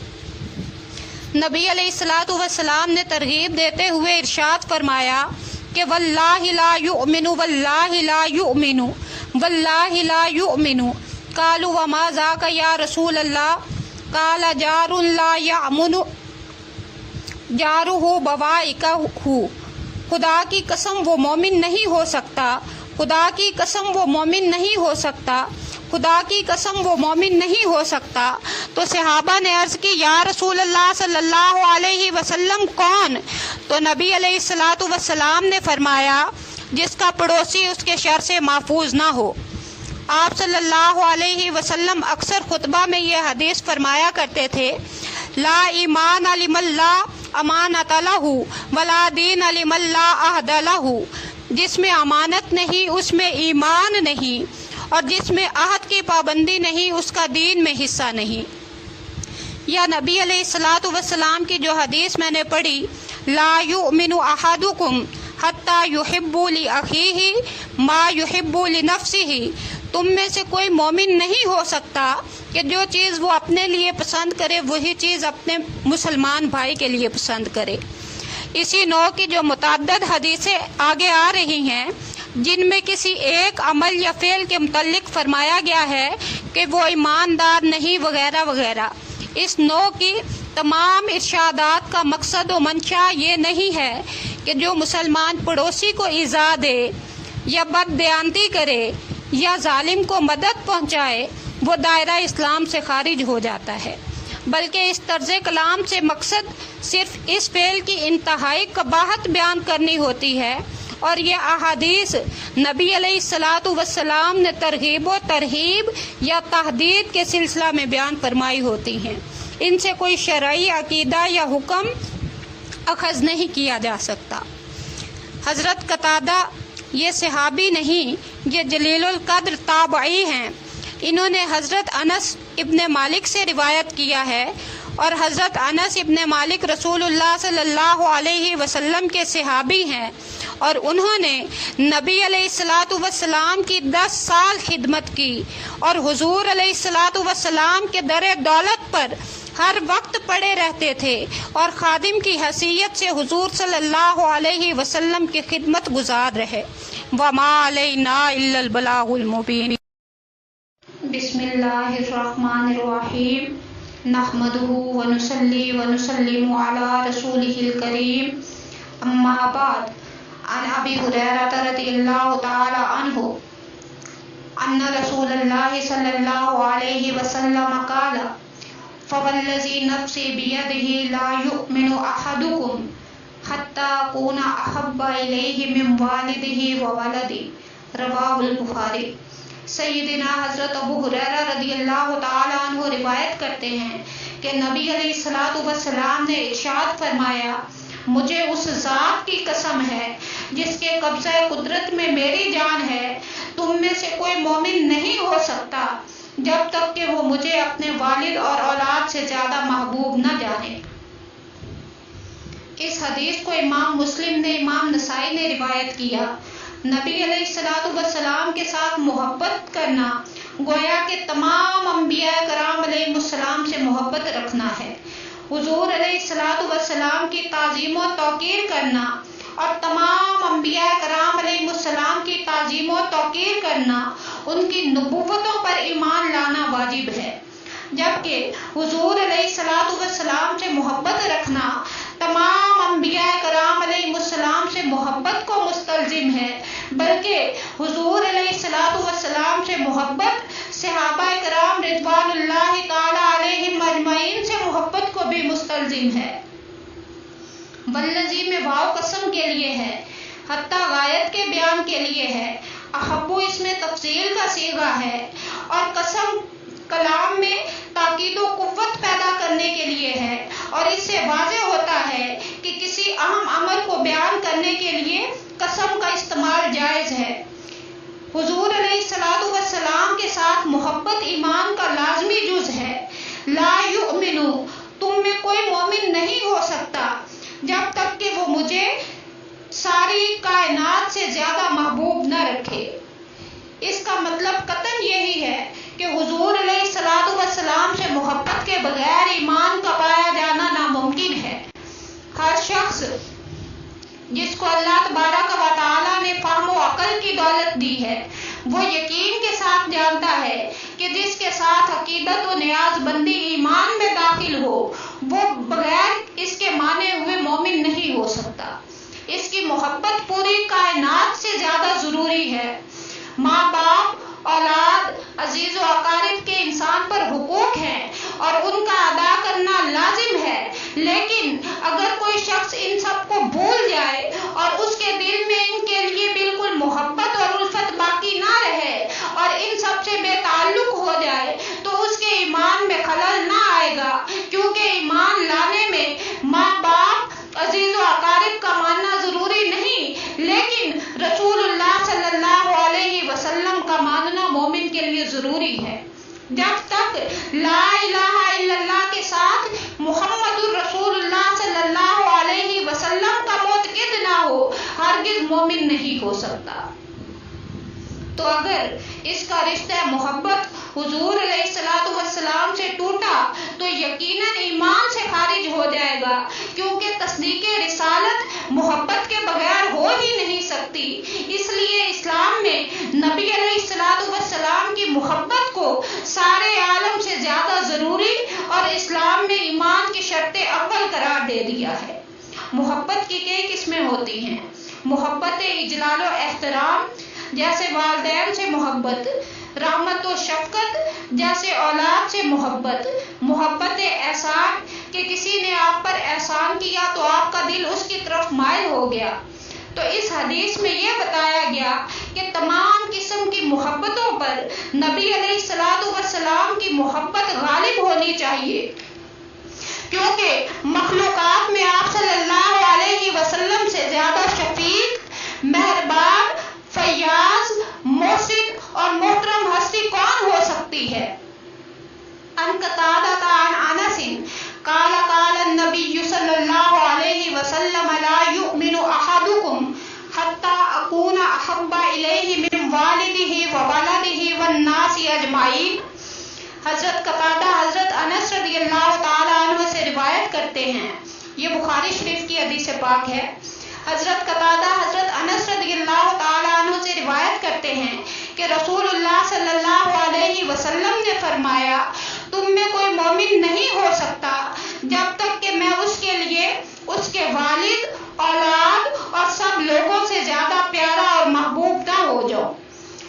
نبی علیہ الصلوۃ والسلام نے ترغیب دیتے ہوئے ارشاد فرمایا کہ واللہ لا یؤمن واللہ لا یؤمن واللہ لا یؤمن قالوا وما ذاک یا رسول اللہ قال جار لا یأمن جارہ بوائقہ، خدا کی قسم وہ مومن نہیں ہو سکتا، خدا کی قسم وہ مومن نہیں ہو سکتا، خدا کی قسم وہ مومن نہیں ہو سکتا۔ تو صحابہ نے عرض کی یا رسول اللہ صلی اللہ علیہ وسلم کون؟ تو نبی علیہ الصلوۃ والسلام نے فرمایا جس کا پڑوسی اس کے شر سے محفوظ نہ ہو۔ آپ صلی اللہ علیہ وسلم اکثر خطبہ میں یہ حدیث فرمایا کرتے تھے، لا ایمان لمن لا امانت لہ ولا دین لمن لا عہد لہ، جس میں امانت نہیں اس میں ایمان نہیں، اور جس میں عہد کی پابندی نہیں اس کا دین میں حصہ نہیں۔ یا نبی علیہ الصلوۃ والسلام کی جو حدیث میں نے پڑھی، لا یؤمن احدکم حتی یحب لاخیہ ما یحب لنفسہ، تم میں سے کوئی مومن نہیں ہو سکتا کہ جو چیز وہ اپنے لیے پسند کرے وہی چیز اپنے مسلمان بھائی کے لیے پسند کرے۔ اسی نوع کی جو متعدد حدیثیں آگے آ رہی ہیں جن میں کسی ایک عمل یا فعل کے متعلق فرمایا گیا ہے کہ وہ ایماندار نہیں وغیرہ وغیرہ، اس نوع کی تمام ارشادات کا مقصد و منشا یہ نہیں ہے کہ جو مسلمان پڑوسی کو ایذا دے یا بد دیانتی کرے یا ظالم کو مدد پہنچائے وہ دائرہ اسلام سے خارج ہو جاتا ہے، بلکہ اس طرز کلام سے مقصد صرف اس فعل کی انتہائی قباحت بیان کرنی ہوتی ہے، اور یہ احادیث نبی علیہ الصلوۃ والسلام نے ترغیب و ترہیب یا تحدید کے سلسلہ میں بیان فرمائی ہوتی ہیں، ان سے کوئی شرعی عقیدہ یا حکم اخذ نہیں کیا جا سکتا۔ حضرت قتادہ یہ صحابی نہیں، یہ جلیل القدر تابعی ہیں، انہوں نے حضرت انس ابن مالک سے روایت کیا ہے، اور حضرت انس ابن مالک رسول اللہ صلی اللہ علیہ وسلم کے صحابی ہیں، اور انہوں نے نبی علیہ الصلوۃ والسلام کی 10 سال خدمت کی، اور حضور علیہ الصلوۃ والسلام کے در دولت پر ہر وقت پڑے رہتے تھے، اور خادم کی حیثیت سے حضور صلی اللہ علیہ وسلم کی خدمت گزار رہے۔ وما علینا الا البلاغ المبین۔ بسم اللہ الرحمن الرحیم، نحمدہ ونصلی ونسلم علی رسولہ الکریم، اما بعد، عن ابی ہریرہ رضی اللہ تعالی عنہ ان رسول اللہ صلی اللہ علیہ وسلم قال فوالذی نفسی بیدہ لا یؤمن احدکم حتی اکون احب الیہ من والدہ وولدہ، رواہ البخاری۔ سیدنا حضرت ابو ہریرہ رضی اللہ تعالی عنہ روایت کرتے ہیں کہ نبی علیہ الصلوۃ والسلام نے ارشاد فرمایا، مجھے اس ذات کی قسم ہے جس کے قبضہ قدرت میں میری جان ہے، تم میں سے کوئی مومن نہیں ہو سکتا جب تک کہ وہ مجھے اپنے والد اور اولاد سے زیادہ محبوب نہ جانے۔ اس حدیث کو امام مسلم نے، امام نسائی نے روایت کیا۔ نبی علیہ الصلوۃ والسلام کے ساتھ محبت کرنا گویا کہ تمام انبیاء کرام علیہ السلام سے محبت رکھنا ہے۔ حضور علیہ الصلوۃ والسلام کی تعظیم و توقیر کرنا اور تمام انبیاء کرام علیہ السلام کی تعظیم و توقیر کرنا، ان کی نبوتوں پر ایمان لانا واجب ہے، جبکہ حضور علیہ الصلوۃ والسلام سے محبت رکھنا تمام انبیاء کرام علیہ السلام سے محبت کو مستلزم ہے، بلکہ حضور علیہ الصلوۃ والسلام سے محبت صحابہ کرام رضوان اللہ تعالی علیہم اجمعین سے محبت کو بھی مستلزم ہے۔ والذی میں واو قسم کے لیے ہے، حتی غایت کے بیان کے لیے ہے، احبو اس میں تفصیل کا صیغہ ہے، اور قسم کلام میں تاکید و قوت پیدا کرنے کے لیے ہے، اور اس سے واضح ہوتا ہے کہ کسی اہم امر کو بیان ایمان کا لازمی جز ہے۔ لا یؤمنو، تم میں کوئی مومن نہیں ہو سکتا جب تک کہ وہ مجھے ساری کائنات سے زیادہ محبوب نہ رکھے۔ اس کا مطلب قطعاً یہی ہے کہ حضور علیہ الصلوۃ والسلام سے محبت کے بغیر ایمان کا پایا جانا ناممکن ہے۔ ہر شخص جس کو اللہ تبارک و تعالیٰ نے فہم و عقل کی دولت دی ہے، وہ یقین کے ساتھ جانتا ہے کہ جس کے ساتھ عقیدت و نیاز بندی ایمان میں داخل ہو، وہ بغیر اس کے مانے ہوئے مومن نہیں ہو سکتا۔ اس کی محبت پوری کائنات سے زیادہ ضروری ہے۔ ماں باپ، اولاد، عزیز و اقارب کے انسان پر حقوق ہیں اور ان کا ادا کرنا لازم ہے، لیکن اگر کوئی شخص ان سب کو بھول جائے اور اس کے دل میں ان کے لیے بالکل محبت اور الفت باقی نہ رہے اور ان سب سے بے تعلق ہو جائے تو اس کے ایمان میں خلل نہ آئے گا، کیونکہ ایمان لانے میں ماں باپ، عزیز و اقارب کا ماننا ضروری نہیں، لیکن رسول اللہ صلی اللہ علیہ وسلم کا ماننا مومن کے لیے ضروری ہے۔ جب تک لا الہ الا اللہ کے ساتھ محمد الرسول اللہ صلی اللہ علیہ وسلم کا معتقد نہ ہو، ہرگز مومن نہیں ہو سکتا۔ تو اگر اس کا رشتہ محبت حضور علیہ الصلوۃ والسلام سے ٹوٹا تو یقیناً ایمان سے خارج ہو جائے گا، کیونکہ تصدیق رسالت محبت کے بغیر ہو ہی نہیں سکتی۔ اس لیے اسلام میں نبی علیہ الصلوۃ والسلام کی محبت کو سارے عالم سے زیادہ ضروری اور اسلام میں ایمان کی شرط اول قرار دے دیا ہے۔ محبت کی کئی قسمیں ہوتی ہیں۔ محبت اجلال و احترام جیسے والدین سے محبت، رحمت و شفقت جیسے اولاد سے محبت، محبت احسان کہ کسی نے آپ پر احسان کیا تو آپ کا دل اس کی طرف مائل ہو گیا۔ تو اس حدیث میں یہ بتایا گیا کہ تمام قسم کی محبتوں پر نبی علیہ الصلوۃ والسلام کی محبت غالب ہونی چاہیے، کیونکہ مخلوقات میں آپ صلی اللہ علیہ وسلم سے زیادہ شفیق، مہربان، فیاض، محسن اور محترم ہستی کون ہو سکتی ہے؟ ان قتادہ عن انس قال قال النبی صلی اللہ علیہ وسلم لا یؤمن احدکم حتی اکون احب الیہ من والدہ وولدہ والناس اجمعین۔ حضرت قتادہ حضرت انس رضی اللہ تعالیٰ عنہ سے روایت کرتے ہیں، یہ بخاری شریف کی حدیث پاک ہے۔ حضرت قتادہ حضرت انس رضی اللہ تعالیٰ عنہ سے روایت کرتے ہیں کہ رسول اللہ صلی اللہ علیہ وسلم نے فرمایا، تم میں کوئی مومن نہیں ہو سکتا جب تک کہ میں اس کے لیے اس کے والد، اولاد اور سب لوگوں سے زیادہ پیارا اور محبوب نہ ہو جاؤں۔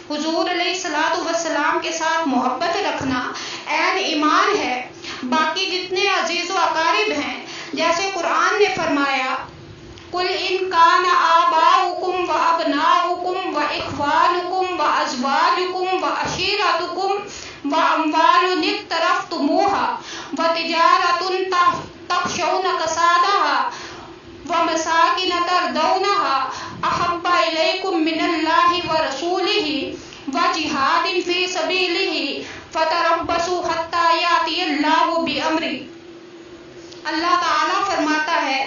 حضور علیہ الصلوۃ والسلام کے ساتھ محبت رکھنا عین ایمان ہے۔ باقی جتنے عزیز و اقارب ہیں، جیسے قرآن نے فرمایا، قل ان کان آباؤکم و ابناؤکم و اخوانکم و ازواجکم و عشیرتکم و اموال اقترفتموها و تجارت تخشون کسادها و مساکن ترضونها احب الیکم من اللہ و رسولہ و جہاد فی سبیلہ فتربصوا حتی یاتی اللہ بامرہ۔ اللہ تعالیٰ فرماتا ہے،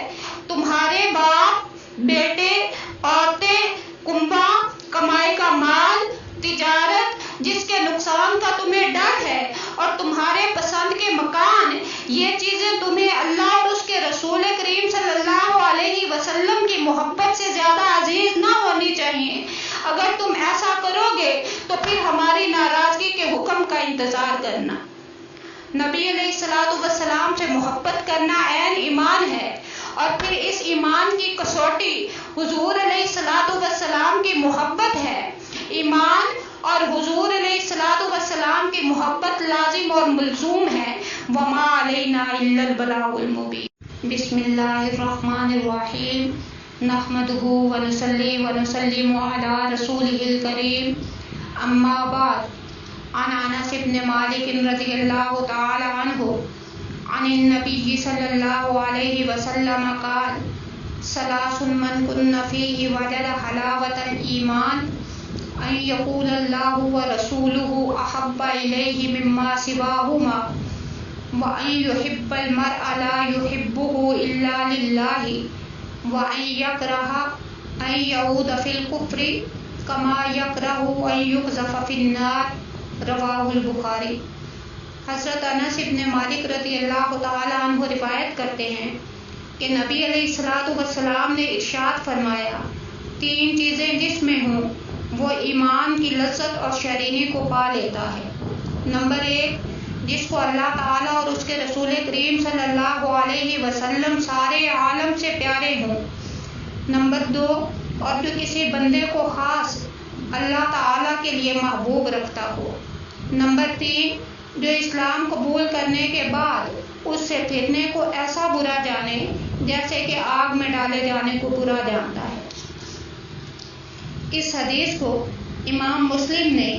تمہارے باپ، بیٹے، عورتیں، کنبہ، کمائی کا مال، تجارت جس کے نقصان کا تمہیں ڈر ہے، اور تمہارے پسند کے مکان، یہ چیزیں تمہیں اللہ اور اس کے رسول کریم صلی اللہ علیہ وسلم کی محبت سے زیادہ عزیز نہ ہونی چاہیے۔ اگر تم ایسا کرو گے تو پھر ہماری ناراضگی کے حکم کا انتظار کرنا۔ نبی علیہ الصلوۃ والسلام سے محبت کرنا عین ایمان ہے، اور پھر اس ایمان کی کسوٹی حضور علیہ الصلوۃ والسلام کی محبت ہے۔ ایمان اور حضور علیہ الصلوۃ والسلام کی محبت لازم اور ملزوم ہے۔ وما علینا الا البلاغ المبین۔ بسم اللہ الرحمن الرحیم، نحمدہ ونصلی ونسلم علی رسولہ الکریم، اما بعد، عن انس بن مالک رضی اللہ تعالی عنہ عن النبی صلی اللہ علیہ وسلم قال ثلاث من کن فیہ وجد حلاوة الایمان، أن يقول الله ورسوله أحب إليه مما سواهما وأن يحب المرء لا يحبه إلا لله وأن يكره أن يعود في الكفر كما يكره أن يقذف في النار رواہ البخاری۔ حضرت انس بن مالک رضی اللہ تعالیٰ عنہ روایت کرتے ہیں کہ نبی علیہ الصلوۃ والسلام نے ارشاد فرمایا، تین چیزیں جس میں ہوں وہ ایمان کی لذت اور شیرینی کو پا لیتا ہے۔ نمبر 1، جس کو اللہ تعالیٰ اور اس کے رسول کریم صلی اللہ علیہ وسلم سارے عالم سے پیارے ہوں۔ نمبر 2، اور جو کسی بندے کو خاص اللہ تعالیٰ کے لیے محبوب رکھتا ہو۔ نمبر 3، جو اسلام قبول کرنے کے بعد اس سے پھرنے کو ایسا برا جانے جیسے کہ آگ میں ڈالے جانے کو برا جانتا ہے۔ اس حدیث کو امام مسلم نے،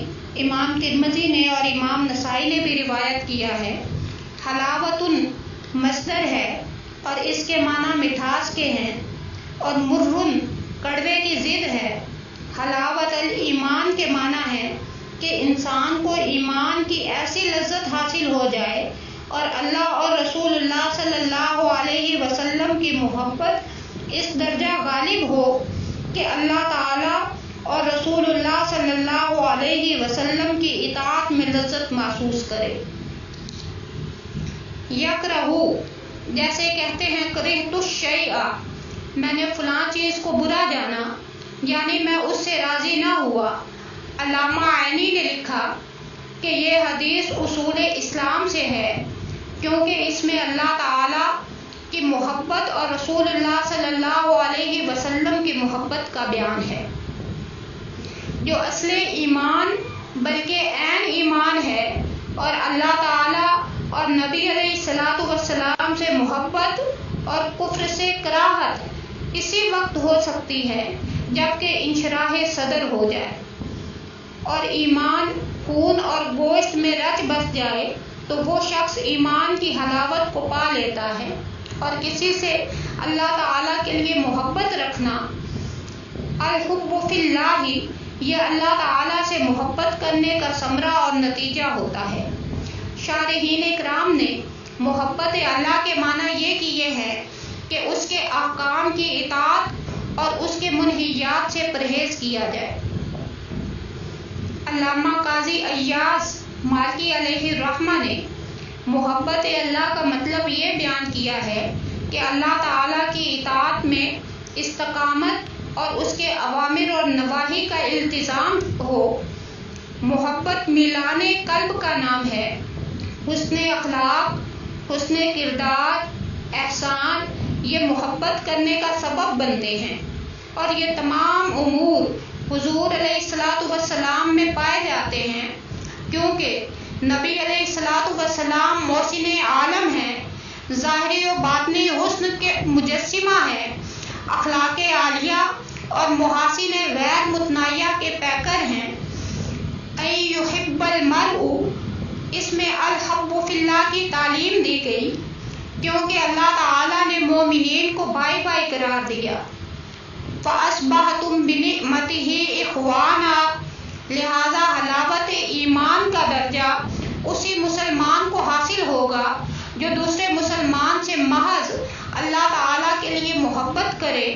امام ترمذی نے اور امام نسائی نے بھی روایت کیا ہے۔ حلاوتن مصدر ہے اور اس کے معنی مٹھاس کے ہیں، اور مرن کڑوے کی ضد ہے۔ حلاوت الایمان کے معنی ہے کہ انسان کو ایمان کی ایسی لذت حاصل ہو جائے اور اللہ اور رسول اللہ صلی اللہ علیہ وسلم کی محبت اس درجہ غالب ہو کہ اللہ تعالیٰ اور رسول اللہ صلی اللہ علیہ وسلم کی اطاعت میں لذت محسوس کرے۔ یکرہو جیسے کہتے ہیں کرہت الشیء، میں نے فلاں چیز کو برا جانا، یعنی میں اس سے راضی نہ ہوا۔ علامہ عینی نے لکھا کہ یہ حدیث اصول اسلام سے ہے، کیونکہ اس میں اللہ تعالیٰ کی محبت اور رسول اللہ صلی اللہ علیہ وسلم کی محبت کا بیان ہے، جو اصل ایمان بلکہ عین ایمان ہے۔ اور اللہ تعالیٰ اور نبی علیہ الصلوۃ والسلام سے محبت اور کفر سے کراہت اسی وقت ہو سکتی ہے جبکہ انشراح صدر ہو جائے اور ایمان خون اور گوشت میں رچ بس جائے تو وہ شخص ایمان کی حلاوت کو پا لیتا ہے۔ اور کسی سے اللہ تعالیٰ کے لیے محبت رکھنا، الحب فی اللہ، یہ اللہ تعالیٰ سے محبت کرنے کا ثمرہ اور نتیجہ ہوتا ہے۔ شارحین اکرام نے محبت اللہ کے معنی یہ کیے ہیں کہ اس کے احکام کی اطاعت اور اس کے منہیات سے پرہیز کیا جائے۔ علامہ قاضی ایاز مالکی علیہ الرحمہ نے محبت اللہ کا مطلب یہ بیان کیا ہے کہ اللہ تعالیٰ کی اطاعت میں استقامت اور اس کے اوامر اور نواہی کا التزام ہو۔ محبت میلانے قلب کا نام ہے۔ حسن اخلاق، حسن کردار، احسان یہ محبت کرنے کا سبب بنتے ہیں، اور یہ تمام امور حضور علیہ الصلوۃ والسلام میں پائے جاتے ہیں، کیونکہ نبی علیہ الصلوۃ والسلام محسن عالم ہیں، ظاہری و باطنی حسن کے مجسمہ ہیں، اخلاق عالیہ اور محاسن غیر متناہیہ کے پیکر ہیں۔ ان یحب المرء، اس میں الحب فی اللہ کی تعلیم دی گئی کیونکہ اللہ تعالیٰ نے مومنین کو بھائی بھائی قرار دیا۔ فَأَصْبَحْتُمْ بِنِعْمَتِهِ إِخْوَانًا، لہذا حلاوت ایمان کا درجہ اسی مسلمان کو حاصل ہوگا جو دوسرے مسلمان سے محض اللہ تعالیٰ کے لیے محبت کرے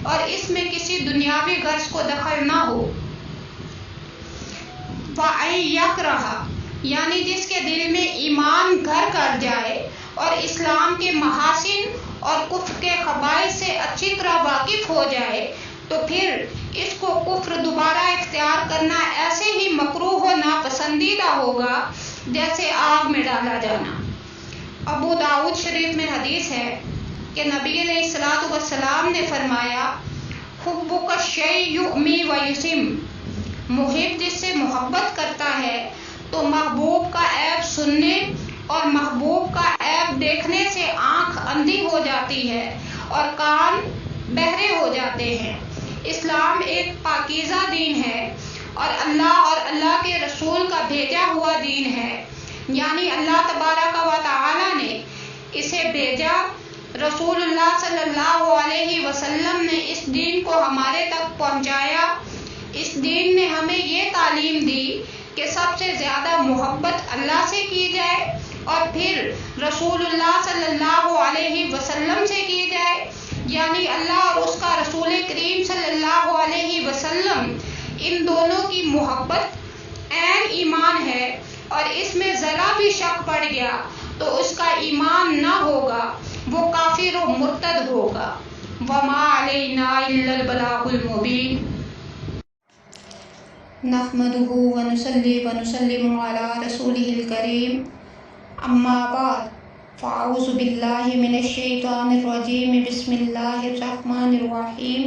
اور اس میں کسی دنیاوی غرض کو دخل نہ ہو۔ وَأَن يَكْرَهَ، یعنی جس کے دل میں ایمان گھر کر جائے اور اسلام کے محاسن اور کفر کے خبائث سے اچھی طرح واقف ہو جائے تو پھر اس کو کفر دوبارہ اختیار کرنا ایسے ہی مکروہ و ناپسندیدہ ہوگا جیسے آگ میں ڈالا جانا۔ ابو داؤد شریف میں حدیث ہے کہ نبی علیہ الصلوۃ والسلام نے فرمایا، حبک الشیء یؤمی و یسم، محب جس سے محبت کرتا ہے تو محبوب کا عیب سننے اور محبوب کا عیب دیکھنے سے آنکھ اندھی ہو جاتی ہے اور کان بہرے ہو جاتے ہیں۔ اسلام ایک پاکیزہ دین ہے اور اللہ کے رسول کا بھیجا ہوا دین ہے، یعنی اللہ تبارک و تعالی نے اسے بھیجا، رسول اللہ صلی اللہ علیہ وسلم نے اس دین کو ہمارے تک پہنچایا، اس دین نے ہمیں یہ تعلیم دی کہ سب سے زیادہ محبت اللہ سے کی جائے اور پھر رسول اللہ صلی اللہ علیہ وسلم سے کی جائے، یعنی اللہ اور اس کا رسول کریم صلی اللہ علیہ وسلم، ان دونوں کی محبت عین ایمان ہے، اور اس میں ذرا بھی شک پڑ گیا تو اس کا ایمان نہ ہوگا، وہ کافر و مرتد ہوگا۔ وما علینا الا البلاغ المبین۔ نحمدہ ونصلی ونسلم علی رسولہ الکریم، اما بعد، فاعوذ باللہ من الشیطان الرجیم، بسم اللہ الرحمن الرحیم۔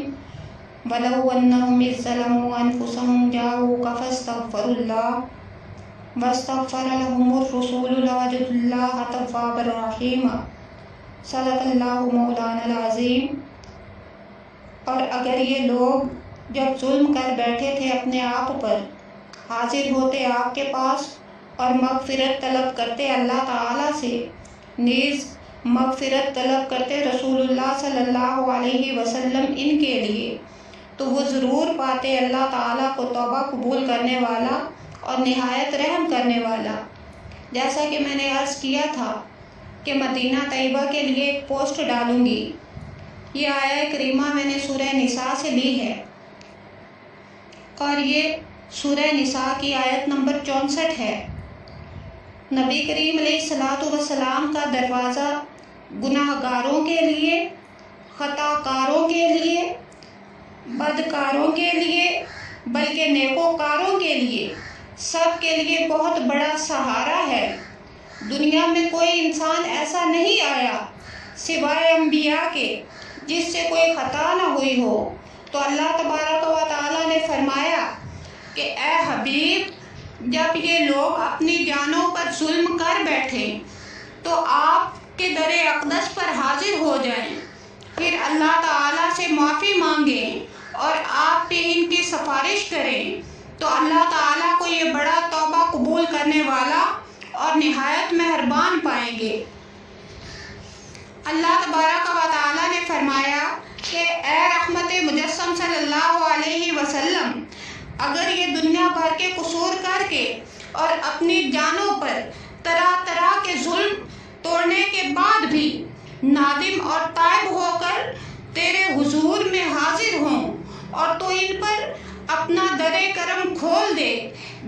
وَلَوْ أَنَّهُمْ إِذ ظَّلَمُوا أَنفُسَهُمْ جَاءُوكَ فَاسْتَغْفَرُوا اللَّهَ وَاسْتَغْفَرَ لَهُمُ الرَّسُولُ لَوَجَدُوا اللَّهَ تَوَّابًا رَحِيمًا۔ صدق اللہ مولانا العظیم۔ اور اگر یہ لوگ جب ظلم کر بیٹھے تھے اپنے آپ پر، حاضر ہوتے آپ کے پاس اور مغفرت طلب کرتے اللہ تعالیٰ سے، نیز مغفرت طلب کرتے رسول اللہ صلی اللہ علیہ وسلم ان کے لیے، تو وہ ضرور پاتے اللہ تعالیٰ کو توبہ قبول کرنے والا اور نہایت رحم کرنے والا۔ جیسا کہ میں نے عرض کیا تھا کہ مدینہ طیبہ کے لیے ایک پوسٹ ڈالوں گی۔ یہ آیہ کریمہ میں نے سورہ نساء سے لی ہے، اور یہ سورہ نساء کی آیت نمبر 64 ہے۔ نبی کریم علیہ الصلاۃ والسلام کا دروازہ گناہ گاروں کے لیے، خطا کاروں کے لیے، بدکاروں کے لیے، بلکہ نیکوکاروں کے لیے، سب کے لیے بہت بڑا سہارا ہے۔ دنیا میں کوئی انسان ایسا نہیں آیا سوائے انبیاء کے جس سے کوئی خطا نہ ہوئی ہو، تو اللہ تبارک و تعالیٰ نے فرمایا کہ اے حبیب، جب یہ لوگ اپنی جانوں پر ظلم کر بیٹھیں تو آپ کے در اقدس پر حاضر ہو جائیں، پھر اللہ تعالیٰ سے معافی مانگیں اور آپ پہ ان کی سفارش کریں، تو اللہ تعالیٰ کو یہ بڑا توبہ قبول کرنے والا اور نہایت مہربان پائیں گے۔ اللہ تبارک و تعالیٰ نے فرمایا کہ اے رحمت مجسم صلی اللہ علیہ وسلم، اگر یہ دنیا بھر کے قصور کر کے اور اپنی جانوں پر طرح طرح کے ظلم توڑنے کے بعد بھی نادم اور تائب ہو کر تیرے حضور میں حاضر ہوں اور تو ان پر اپنا در کرم کھول دے،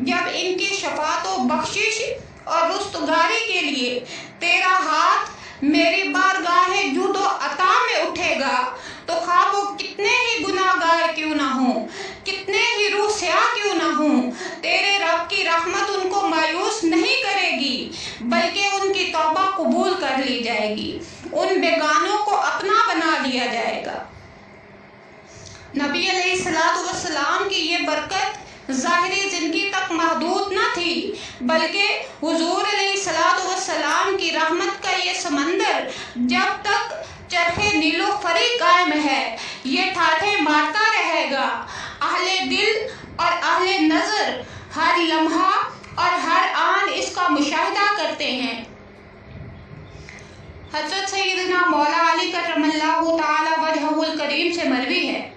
جب ان کی شفاعت و بخشش اور رستگاری کے لیے تیرا ہاتھ میری بارگاہ جود و عطا میں اٹھے گا، تو خواہ وہ کتنے ہی گناہ گار کیوں نہ ہوں، کتنے ہی روح سیاہ کیوں نہ ہوں، تیرے رب کی رحمت ان کو مایوس نہیں کرے گی، بلکہ ان کی توبہ قبول کر لی جائے گی، ان بیگانوں کو اپنا بنا لیا جائے گا۔ نبی علیہ السلام کی یہ برکت ظاہری زندگی تک محدود نہ تھی، بلکہ حضور علیہ السلام کی رحمت کا یہ سمندر جب تک چرخے نیل و فری قائم ہے یہ ٹھاٹھے مارتا رہے گا۔ اہل دل اور اہل نظر ہر لمحہ اور ہر آن اس کا مشاہدہ کرتے ہیں۔ حضرت سیدنا مولا علی کرم اللہ تعالی وجہہ الکریم سے مروی ہے،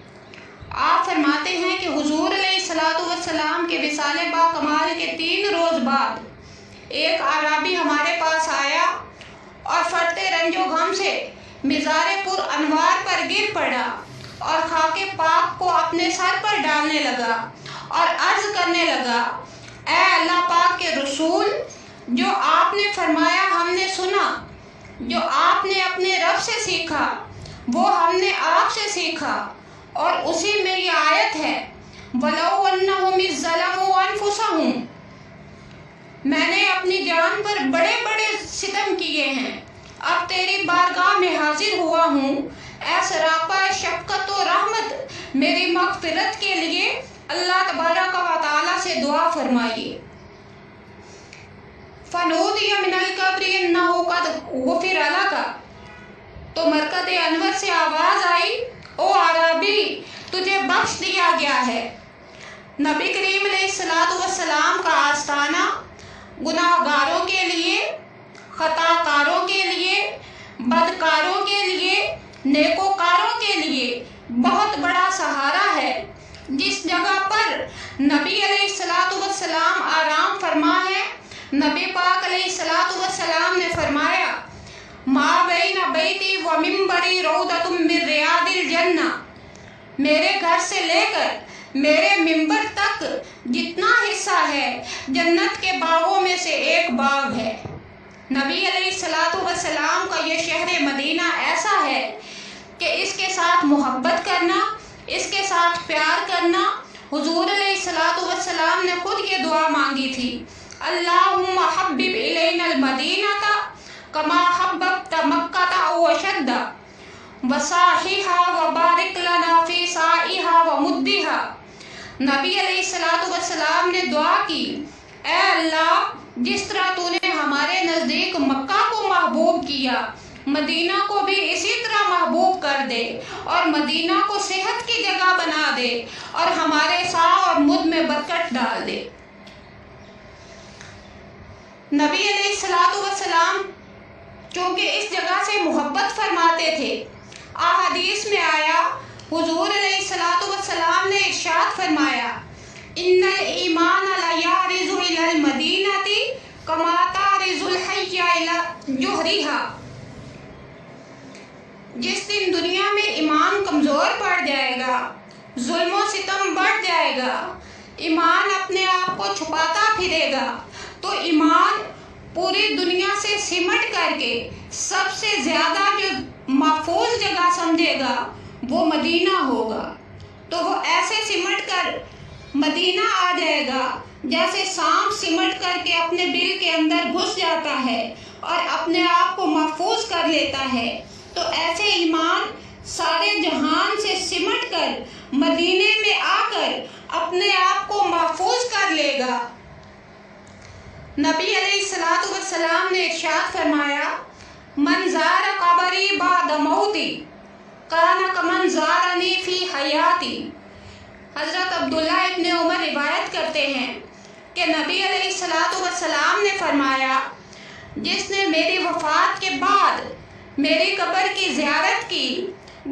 آپ فرماتے ہیں کہ حضور علیہ السلام کے وصال با کمال کے 3 روز بعد ایک اعرابی ہمارے پاس آیا اور فرتے رنج و غم سے مزار پر انوار پر گر پڑا اور خاک پاک کو اپنے سر پر ڈالنے لگا اور عرض کرنے لگا، اے اللہ پاک کے رسول، جو آپ نے فرمایا ہم نے سنا، جو آپ نے اپنے رب سے سیکھا وہ ہم نے آپ سے سیکھا، اور اسی میں یہ آیت ہے وَلَوْ أَنَّهُمْ إِذ ظَّلَمُوا أَنفُسَهُمْ، میں نے اپنی جان پر بڑے بڑے ستم کیے ہیں، اب تیری بارگاہ میں حاضر ہوا ہوں، اے سراپا شفقت و رحمت میری مغفرت کے لیے اللہ تبارک و تعالیٰ سے دعا فرمائیے۔ فَنُودِيَ مِنَ الْقَبْرِ إِنَّهُ قَدْ غُفِرَ لَكَ، تو مرکز انور سے آواز آئی، او عربی تجھے بخش دیا گیا ہے۔ نبی کریم علیہ السلام کا آستانہ گناہ گاروں کے لیے، خطا کاروں کے لیے، بدکاروں کے لیے، نیکوکاروں کے لیے بہت بڑا سہارا ہے۔ جس جگہ پر نبی علیہ الصلوۃ والسلام آرام فرما ہے۔ نبی پاک علیہ الصلوۃ والسلام نے فرمایا ما بین بیتی و منبری روضۃ من ریاض الجنہ، میرے گھر سے لے کر میرے منبر تک جتنا حصہ ہے جنت کے باغوں میں سے ایک باغ ہے۔ نبی علیہ الصلوۃ والسلام کا یہ شہر مدینہ ایسا ہے کہ اس کے ساتھ محبت کرنا، اس کے ساتھ پیار کرنا، حضور علیہ الصلوۃ والسلام نے خود یہ دعا مانگی تھی، اللہم حبب الینا المدینہ کما حببت مکہ او اشد وصاحھها وبارک لنا فی ساعها ومدها۔ نبی علیہ الصلوۃ والسلام نے دعا کی، اے اللہ جس طرح تو نے ہمارے نزدیک مکہ کو محبوب کیا، مدینہ کو بھی اسی طرح محبوب کر دے، اور مدینہ کو صحت کی جگہ بنا دے، اور ہمارے سا اور مد میں برکت ڈال دے۔ نبی علیہ الصلوۃ والسلام چونکہ اس جگہ سے محبت فرماتے تھے، احادیث میں آیا، حضور علیہ الصلوۃ والسلام نے ارشاد فرمایا، ان الایمان لیعرض الی المدینہ کما تعرض الحیہ الی جوہرہا۔ جس دن دنیا میں ایمان کمزور پڑ جائے گا، ظلم و ستم بڑھ جائے گا، ایمان اپنے آپ کو چھپاتا پھرے گا، تو ایمان پوری دنیا سے سمٹ کر کے سب سے زیادہ جو محفوظ جگہ سمجھے گا وہ مدینہ ہوگا، تو وہ ایسے سمٹ کر مدینہ آ جائے گا جیسے سانپ سمٹ کر کے اپنے بل کے اندر گھس جاتا ہے اور اپنے آپ کو محفوظ کر لیتا ہے، تو ایسے ایمان سارے جہان سے سمٹ کر مدینے میں آ کر اپنے آپ کو محفوظ کر لے گا۔ نبی علیہ الصلوۃ والسلام نے ارشاد فرمایا، من زار قبری بعد موتی کان کمن زارنی فی حیاتی۔ حضرت عبداللہ ابن عمر روایت کرتے ہیں کہ نبی علیہ الصلوۃ والسلام نے فرمایا، جس نے میری وفات کے بعد میری قبر کی زیارت کی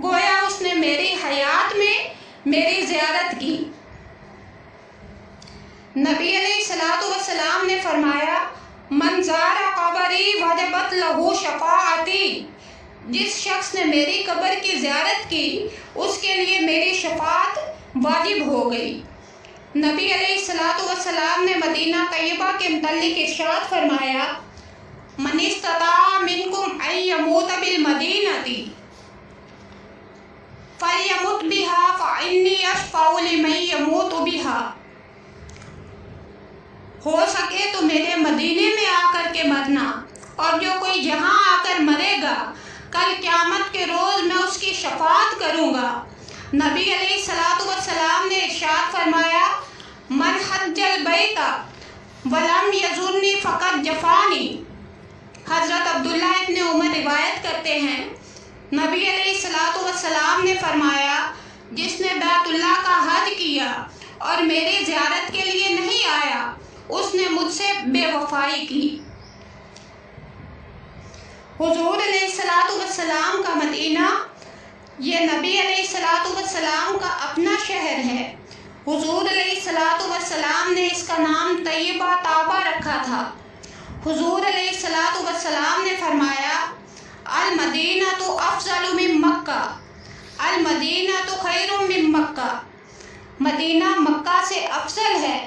گویا اس نے میری حیات میں میری زیارت کی۔ نبی علیہ الصلوۃ والسلام نے فرمایا، من زار قبری وجبت لہ شفاعتی، جس شخص نے میری قبر کی زیارت کی اس کے لیے میری شفاعت واجب ہو گئی۔ نبی علیہ الصلوۃ والسلام نے مدینہ طیبہ کے متعلق ارشاد فرمایا، من استطاع منکم ان یموت بالمدینہ فلیمت بہا فانی اشفع لمن یموت بہا۔ ہو سکے تو میرے مدینے میں آ کر کے مرنا، اور جو کوئی یہاں آ کر مرے گا کل قیامت کے روز میں اس کی شفاعت کروں گا۔ نبی علیہ الصلوۃ والسلام نے ارشاد فرمایا، من حج البیت ولم یزرنی فقد جفانی۔ حضرت عبداللہ ابن عمر روایت کرتے ہیں، نبی علیہ الصلوۃ والسلام نے فرمایا، جس نے بیت اللہ کا حج کیا اور میری زیارت کے لیے نہیں آیا اس نے مجھ سے بے وفائی کی۔ حضور علیہ الصلوۃ والسلام کا مدینہ یہ نبی علیہ الصلوۃ والسلام کا اپنا شہر ہے۔ حضور علیہ الصلوۃ والسلام نے اس کا نام طیبہ طابہ رکھا تھا۔ حضور علیہ الصلوۃ والسلام نے فرمایا، المدینہ افضل من مکہ، المدینہ خیر من مکہ، مدینہ مکہ سے افضل ہے،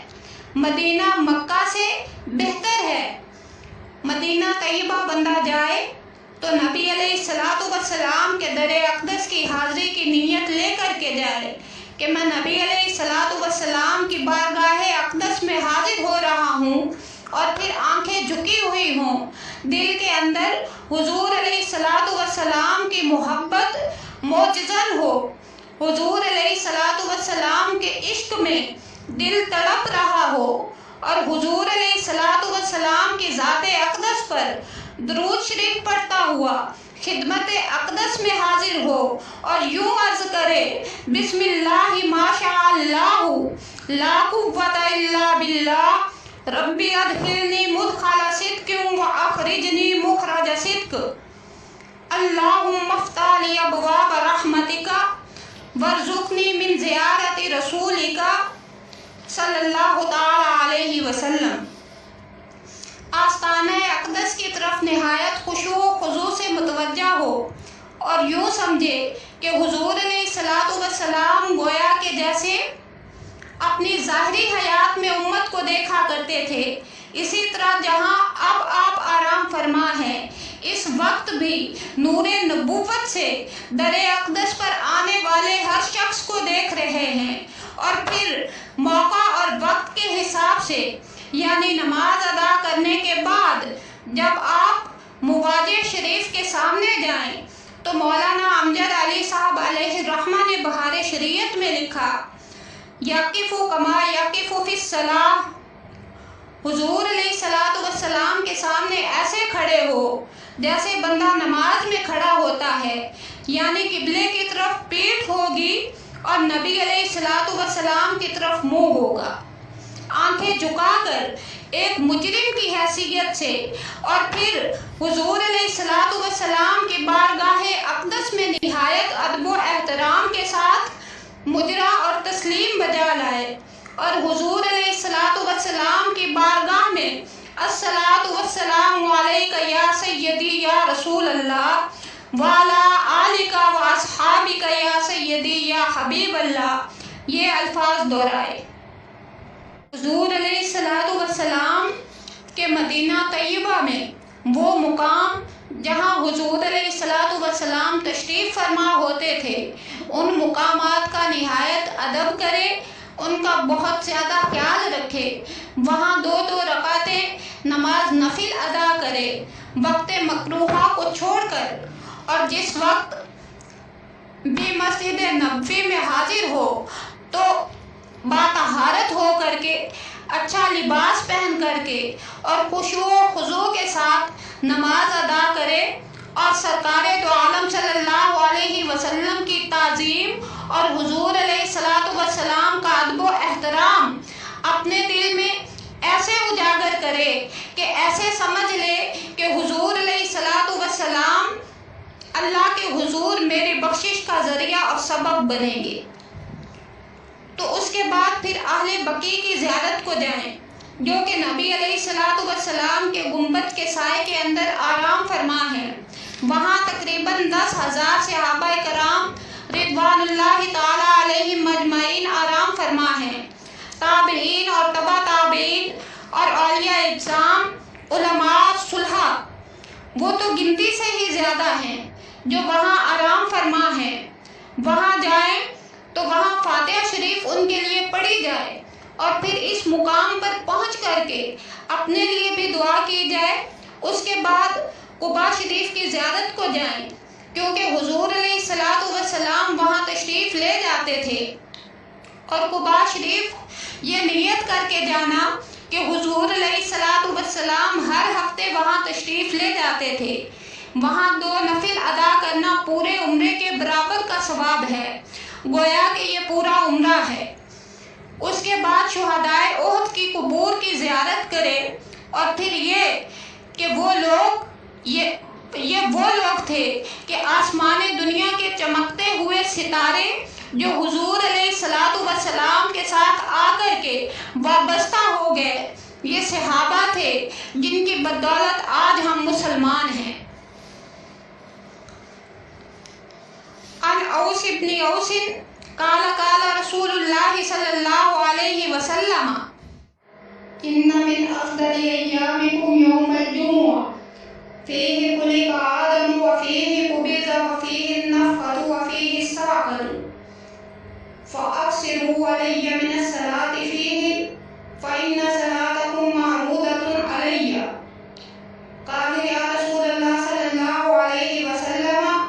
مدینہ مکہ سے بہتر ہے۔ مدینہ طیبہ بندہ جائے تو نبی علیہ الصلوۃ والسلام کے در اقدس کی حاضری کی نیت لے کر کے جائے کہ میں نبی علیہ الصلوۃ والسلام کی بارگاہ اقدس میں حاضر ہو رہا ہوں، اور پھر آنکھیں جھکی ہوئی ہوں، دل کے اندر حضور علیہ الصلوۃ والسلام کی محبت معجزن ہو، حضور علیہ الصلوۃ والسلام کے عشق میں دل تڑپ رہا ہو، اور حضور علیہ الصلوۃ والسلام کی ذات اقدس پر درود شریف پڑھتا ہوا خدمت اقدس میں حاضر ہو اور یوں عرض کرے، بسم اللہ ما شاء اللہ لا قوت الا باللہ ربی ادخلنی مدخل صدق واخرجنی مخرج صدق، اللہم افتح لی ابواب رحمتک وارزقنی من زیارت رسولک صلی اللہ تعالی علیہ وسلم آستانہ اقدس کی طرف نہایت خشوع و خضوع سے متوجہ ہو اور یوں سمجھے کہ حضور علیہ الصلوۃ والسلام گویا کہ جیسے اپنی ظاہری حیات میں امت کو دیکھا کرتے تھے، اسی طرح جہاں اب آپ آرام فرما ہیں، اس وقت بھی نور نبوت سے در اقدس پر آنے والے ہر شخص کو دیکھ رہے ہیں، اور پھر موقع اور وقت کے حساب سے یعنی نماز ادا کرنے کے بعد جب آپ مواجہ شریف کے سامنے جائیں تو مولانا امجد علی صاحب علیہ الرحمہ نے بہار شریعت میں لکھا، یقف کما یقف فی الصلاۃ، حضور علیہ الصلوۃ والسلام کے سامنے ایسے کھڑے ہو جیسے بندہ نماز میں کھڑا ہوتا ہے، یعنی قبلے کی طرف پیٹھ ہوگی اور نبی علیہ الصلوۃ والسلام کی طرف منہ ہوگا، آنکھیں جھکا کر ایک مجرم کی حیثیت سے، اور پھر حضور علیہ الصلوۃ والسلام کی بارگاہ اقدس میں نہایت ادب و احترام کے ساتھ مجرا اور تسلیم بجا لائے، اور حضور علیہ الصلوۃ والسلام کی بارگاہ میں الصلاۃ والسلام علیک یا سیدی یا رسول اللہ وعلی آلک و اصحابک یا سیدی یا حبیب اللہ، یہ الفاظ دہرائے۔ حضور علیہ الصلوۃ والسلام کے مدینہ طیبہ میں وہ مقام جہاں حضور علیہ الصلوۃ والسلام تشریف فرما ہوتے تھے، ان مقامات کا نہایت ادب کرے، ان کا بہت زیادہ خیال رکھے، وہاں 2 رکعتیں نماز نفل ادا کرے وقت مکروہہ کو چھوڑ کر، اور جس وقت بھی مسجد نبوی میں حاضر ہو تو باطہارت ہو کر کے، اچھا لباس پہن کر کے اور خشوع و خضوع کے ساتھ نماز ادا کرے، اور سرکار دو عالم صلی اللہ علیہ وسلم کی تعظیم اور حضور علیہ الصلوۃ والسلام کا ادب و احترام اپنے دل میں ایسے اجاگر کرے کہ ایسے سمجھ لے کہ حضور علیہ الصلوۃ والسلام اللہ کے حضور میری بخشش کا ذریعہ اور سبب بنیں گے۔ تو اس کے بعد پھر اہل بقیع کی زیارت کو جائیں، جو کہ نبی علیہ الصلوۃ والسلام کے گنبد کے سائے کے اندر آرام فرما ہے۔ وہاں تقریباً 10,000 صحابہ کرام رضوان اللہ تعالی علیہم مجمعین آرام فرما ہیں، تابعین اور تبع تابعین اور اولیاء اعظام، علماء، صلحاء، وہ تو گنتی سے ہی زیادہ ہیں جو وہاں آرام فرما ہیں۔ وہاں جائیں تو وہاں فاتحہ شریف ان کے لیے پڑھی جائے، اور پھر اس مقام پر پہنچ کر کے اپنے لیے بھی دعا کی جائے۔ اس کے بعد قباء شریف کی زیارت کو جائیں، کیونکہ حضور علیہ الصلوۃ والسلام وہاں تشریف لے جاتے تھے، اور قباء شریف یہ نیت کر کے جانا کہ حضور علیہ الصلوۃ والسلام ہر ہفتے وہاں تشریف لے جاتے تھے۔ وہاں 2 نفل ادا کرنا پورے عمرے کے برابر کا ثواب ہے، گویا کہ یہ پورا عمرہ ہے۔ اس کے بعد شہدائے احد کی قبور کی زیارت کرے، اور پھر یہ کہ وہ لوگ تھے کہ آسمان دنیا کے چمکتے ہوئے ستارے جو حضور علیہ الصلوۃ والسلام کے ساتھ آ کر کے وابستہ ہو گئے، یہ صحابہ تھے جن کی بدولت آج ہم مسلمان ہیں۔ عن اوس بن اوس قال قال رسول اللہ صلی اللہ علیہ وسلم ان من افضل ایامکم یوم الجمعہ فیہ خلق آدم وفیہ قبض وفیہ النفخۃ وفیہ الصعق فاکثروا علی من الصلاۃ فیہ فإن صلاتکم معروضۃ علی۔ قال یا رسول اللہ صلی اللہ علیہ وسلم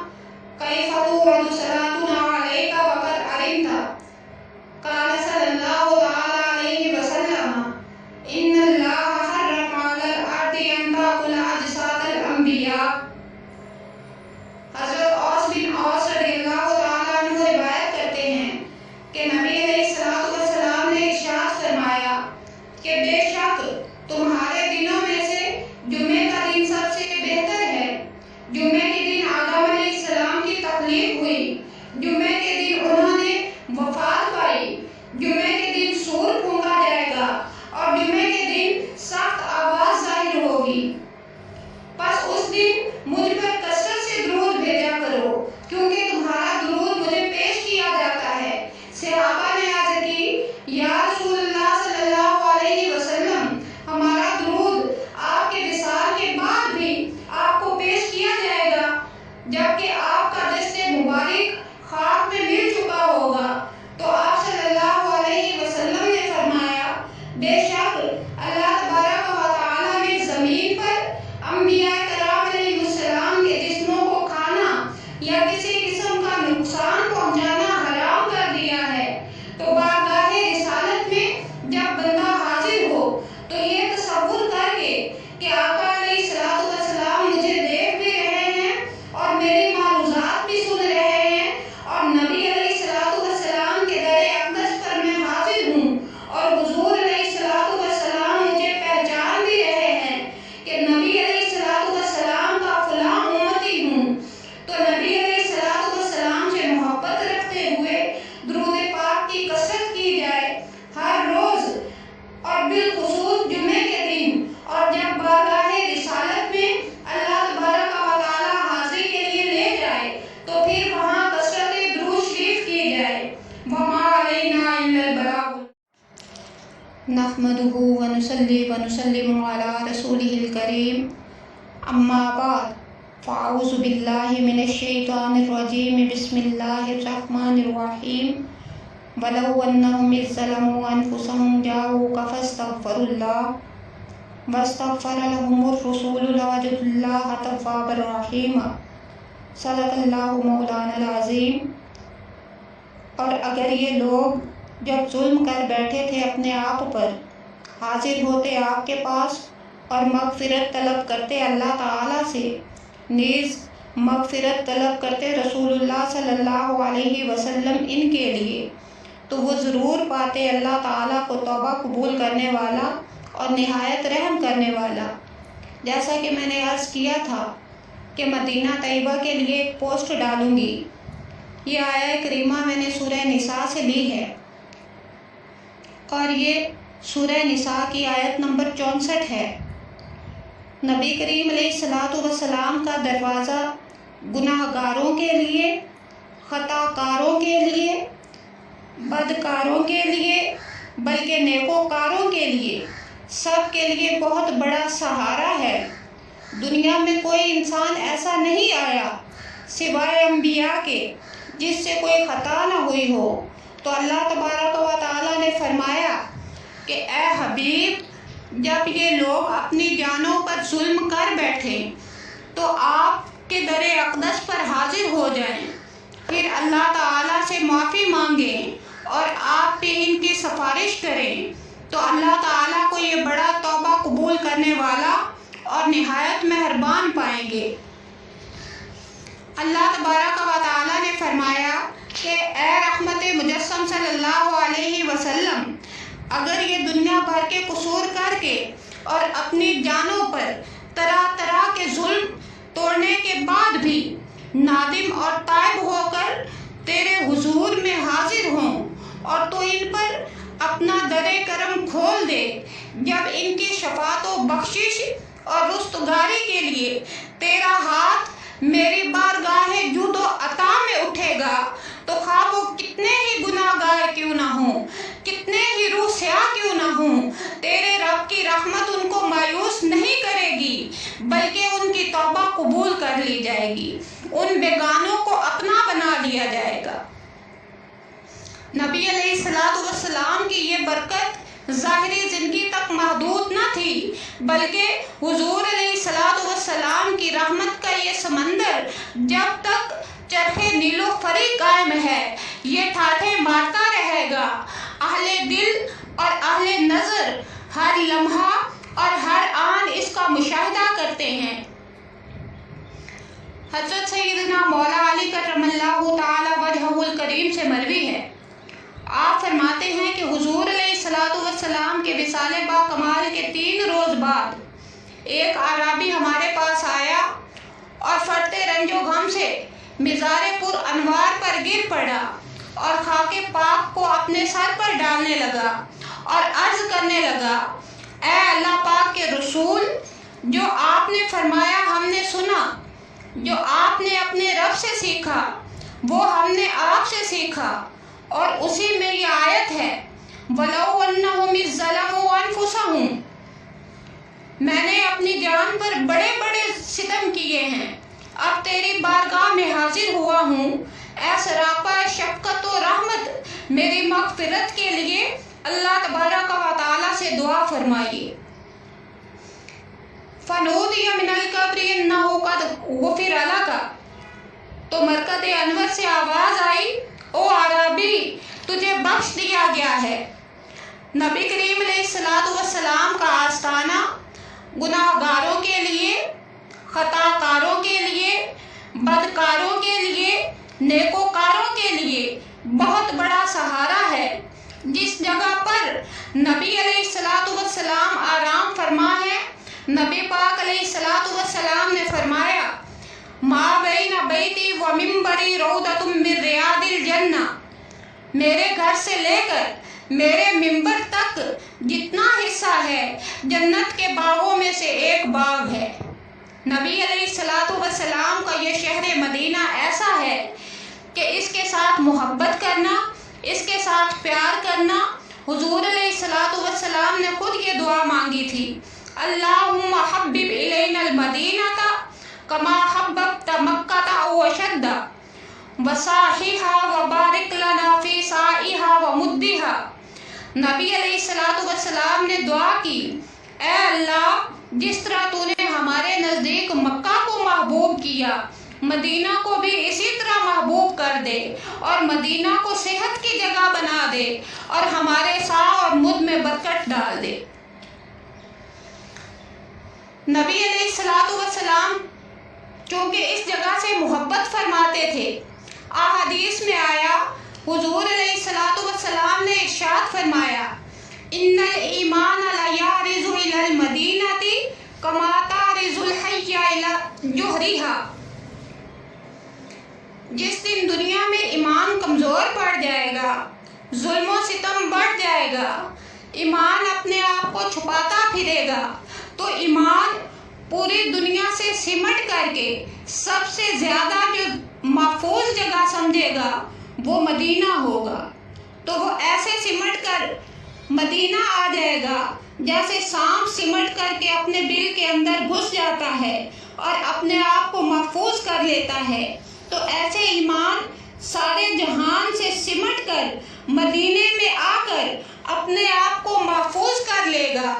کیف تورد صلاتنا علیک وقد علمت؟ قال صلی اللہ تعالی علیہ وسلم ان اللہ حرم علی الارض ان تاکل اجساد الانبیاء۔ حضرت اوس بن اوس رضی اللہ تعالیٰ عنہ روایت کرتے ہیں کہ نبی علیہ الصلوۃ والسلام نے ارشاد فرمایا کہ بے شک تمہارے دنوں میں سے جمعے کا دن سب سے بہتر ہے۔ جمعے کے دن آدم علیہ السلام کی تخلیق ہوئی، جمعے کے دن انہوں نے وفات پائی، جمعے کے دن سور پھونکا جائے عرض کی یا رسول اللہ صلی اللہ علیہ وسلم ہمارا درود آپ کے وصال کے بعد بھی آپ کو پیش کیا جائے گا جبکہ آپ کا دست مبارک خاک میں مل چکا ہوگا؟ تو آپ صلی اللہ علیہ وسلم نے فرمایا بے شک اللہ تبارک و تعالیٰ نے زمین پر انبیاء کرام علیہ السلام کے جسموں کو کھانا یا کسی قسم کا نقصان پہنچانا حرام کر دیا ہے۔ تو بارگاہ رسالت میں جب بندہ حاضر ہو تو یہ تصور کر کے کہ آقا علیہ الصلوۃ والسلام مجھے دیکھ بھی رہے ہیں اور میری معروضات بھی سن رہے ہیں اور نبی علیہ الصلوۃ والسلام کے در اقدس پر میں حاضر ہوں اور حضور علیہ الصلوۃ والسلام مجھے پہچان بھی رہے ہیں کہ نبی علیہ الصلوۃ والسلام کا فلاں امتی ہوں، تو نبی علیہ الصلوۃ والسلام سے محبت رکھتے ہوئے درود پاک کی کثرت کی جائے ہر روز اور بالخصوص جمعے کے دن، اور جب بارگاہ رسالت میں اللہ تبارک و تعالیٰ حاضری کے لیے لے جائے تو پھر وہاں کثرت درود شریف کی جائے۔ وما علینا الا البلاغ۔ نحمدہ ونصلی ونسلم علی رسولہ الکریم، اما بعد فاعوذ باللہ من الشیطان الرجیم، بسم اللہ الرحمن الرحیم۔ وَلَوْ أَنَّهُمْ إِذْ ظَلَمُوا أَنفُسَهُمْ جَاءُوكَ فَاسْتَغْفَرُوا اللَّهَ وَاسْتَغْفَرَ لَهُمُ الرَّسُولُ لَوَجَدُوا اللَّهَ تَوَّابًا رَحِيمًا۔ صدق اللہ مولانا العظیم۔ اور اگر یہ لوگ جب ظلم کر بیٹھے تھے اپنے آپ پر، حاضر ہوتے آپ کے پاس اور مغفرت طلب کرتے اللہ تعالیٰ سے، نیز مغفرت طلب کرتے رسول اللہ صلی اللہ علیہ وسلم ان کے لیے، تو وہ ضرور پاتے اللہ تعالیٰ کو توبہ قبول کرنے والا اور نہایت رحم کرنے والا۔ جیسا کہ میں نے عرض کیا تھا کہ مدینہ طیبہ کے لیے ایک پوسٹ ڈالوں گی۔ یہ آیہ کریمہ میں نے سورہ نساء سے لی ہے، اور یہ سورہ نساء کی آیت نمبر 64 ہے۔ نبی کریم علیہ الصلوۃ والسلام کا دروازہ گناہ گاروں کے لیے، خطا کاروں کے لیے، بدکاروں کے لیے، بلکہ نیکوکاروں کے لیے، سب کے لیے بہت بڑا سہارا ہے۔ دنیا میں کوئی انسان ایسا نہیں آیا سوائے انبیاء کے جس سے کوئی خطا نہ ہوئی ہو۔ تو اللہ تبارک و تعالیٰ نے فرمایا کہ اے حبیب، جب یہ لوگ اپنی جانوں پر ظلم کر بیٹھے تو آپ کے در اقدس پر حاضر ہو جائیں، پھر اللہ تعالیٰ سے معافی مانگیں اور آپ پہ ان کی سفارش کریں، تو اللہ تعالیٰ کو یہ بڑا توبہ قبول کرنے والا اور نہایت مہربان پائیں گے۔ اللہ تبارک و تعالیٰ نے فرمایا کہ اے رحمت مجسم صلی اللہ علیہ وسلم، اگر یہ دنیا بھر کے قصور کر کے اور اپنی جانوں پر طرح طرح کے ظلم توڑنے کے بعد بھی نادم اور تائب ہو کر تیرے حضور میں حاضر ہوں اور تو ان پر اپنا در کرم کھول دے، جب ان کی شفاعت و بخشش اور رستگاری کے لیے تیرا ہاتھ میری بارگاہ جود و عطا میں اٹھے گا، تو خواہ وہ کتنے ہی گناہ گار کیوں نہ ہوں، کتنے ہی روح سیاہ کیوں نہ ہوں، تیرے رب کی رحمت ان کو مایوس نہیں کرے گی، بلکہ ان کی توبہ قبول کر لی جائے گی، ان بیگانوں کو اپنا بنا لیا جائے گا۔ نبی علیہ الصلوۃ والسلام کی یہ برکت ظاہری زندگی تک محدود نہ تھی، بلکہ حضور علیہ الصلوۃ والسلام کی رحمت کا یہ سمندر جب تک چرخے نیل و فری قائم ہے یہ ٹھاٹھے مارتا رہے گا۔ اہل دل اور اہل نظر ہر لمحہ اور ہر آن اس کا مشاہدہ کرتے ہیں۔ حضرت سیدنا مولا علی کرم اللہ تعالی وجہہ الکریم سے مروی ہے، آپ فرماتے ہیں کہ حضور علیہ الصلوۃ والسلام کے وصال با کمال کے 3 روز بعد ایک اعرابی ہمارے پاس آیا اور فرتے رنج و غم سے مزار پر انوار پر گر پڑا اور خاک پاک کو اپنے سر پر ڈالنے لگا اور عرض کرنے لگا، اے اللہ پاک کے رسول، جو آپ نے فرمایا ہم نے سنا، جو آپ نے اپنے رب سے سیکھا وہ ہم نے آپ سے سیکھا، اور اسی میں یہ آیت ہے وَلَوْ أَنَّهُمْ إِذْ ظَلَمُوا أَنفُسَهُمْ، میں نے اپنی جان پر بڑے بڑے ستم کیے ہیں، اب تیری بارگاہ میں حاضر ہوا ہوں، اے سراپا شفقت و رحمت میری مغفرت کے لیے اللہ تبارک و تعالیٰ سے دعا فرمائیے۔ فَنُودِيَ مِنَ الْقَبْرِ إِنَّهُ قَدْ غُفِرَ لَكَ، تو مرکز انور سے آواز آئی، او عربی تجھے بخش دیا گیا ہے۔ نبی کریم علیہ السلام کا آستانہ گناہ گاروں کے لیے، خطا کاروں کے لیے، بدکاروں کے لیے، نیکوکاروں کے لیے بہت بڑا سہارا ہے۔ جس جگہ پر نبی علیہ السلام آرام فرما ہے، نبی پاک علیہ السلام نے فرمایا، ما بین بیتی و منبری روضۃ من ریاض الجنہ، میرے گھر سے لے کر میرے منبر تک جتنا حصہ ہے جنت کے باغوں میں سے ایک باغ ہے۔ نبی علیہ السلام کا یہ شہر مدینہ ایسا ہے کہ اس کے ساتھ محبت کرنا، اس کے ساتھ پیار کرنا، حضور علیہ السلام نے خود یہ دعا مانگی تھی، اللہم حبب الینا المدینہ کما حببت مکہ وشد وصاحھا وبارک لنا فی ساعھا ومدھا۔ نبی علیہ السلام نے دعا کی، اے اللہ جس طرح تو نے ہمارے نزدیک مکہ کو محبوب کیا، مدینہ کو بھی اسی طرح محبوب کر دے، اور مدینہ کو صحت کی جگہ بنا دے، اور ہمارے سا اور مد میں برکت ڈال دے۔ نبی علیہ السلام چونکہ اس جگہ سے محبت فرماتے تھے، احادیث میں آیا، حضور علیہ السلام نے ارشاد فرمایا، ان الایمان لیارز الی المدینہ کما تارز الحی الی جوہرہا، جس دن دنیا میں ایمان کمزور پڑ جائے گا، ظلم و ستم بڑھ جائے گا، ایمان اپنے آپ کو چھپاتا پھرے گا، تو ایمان پوری دنیا سے سمٹ کر کے سب سے زیادہ جو محفوظ جگہ سمجھے گا وہ مدینہ ہوگا، تو وہ ایسے سمٹ کر مدینہ آ جائے گا جیسے سانپ سمٹ کر کے اپنے بل کے اندر گھس جاتا ہے اور اپنے آپ کو محفوظ کر لیتا ہے، تو ایسے ایمان سارے جہان سے سمٹ کر مدینے میں آ کر اپنے آپ کو محفوظ کر لے گا۔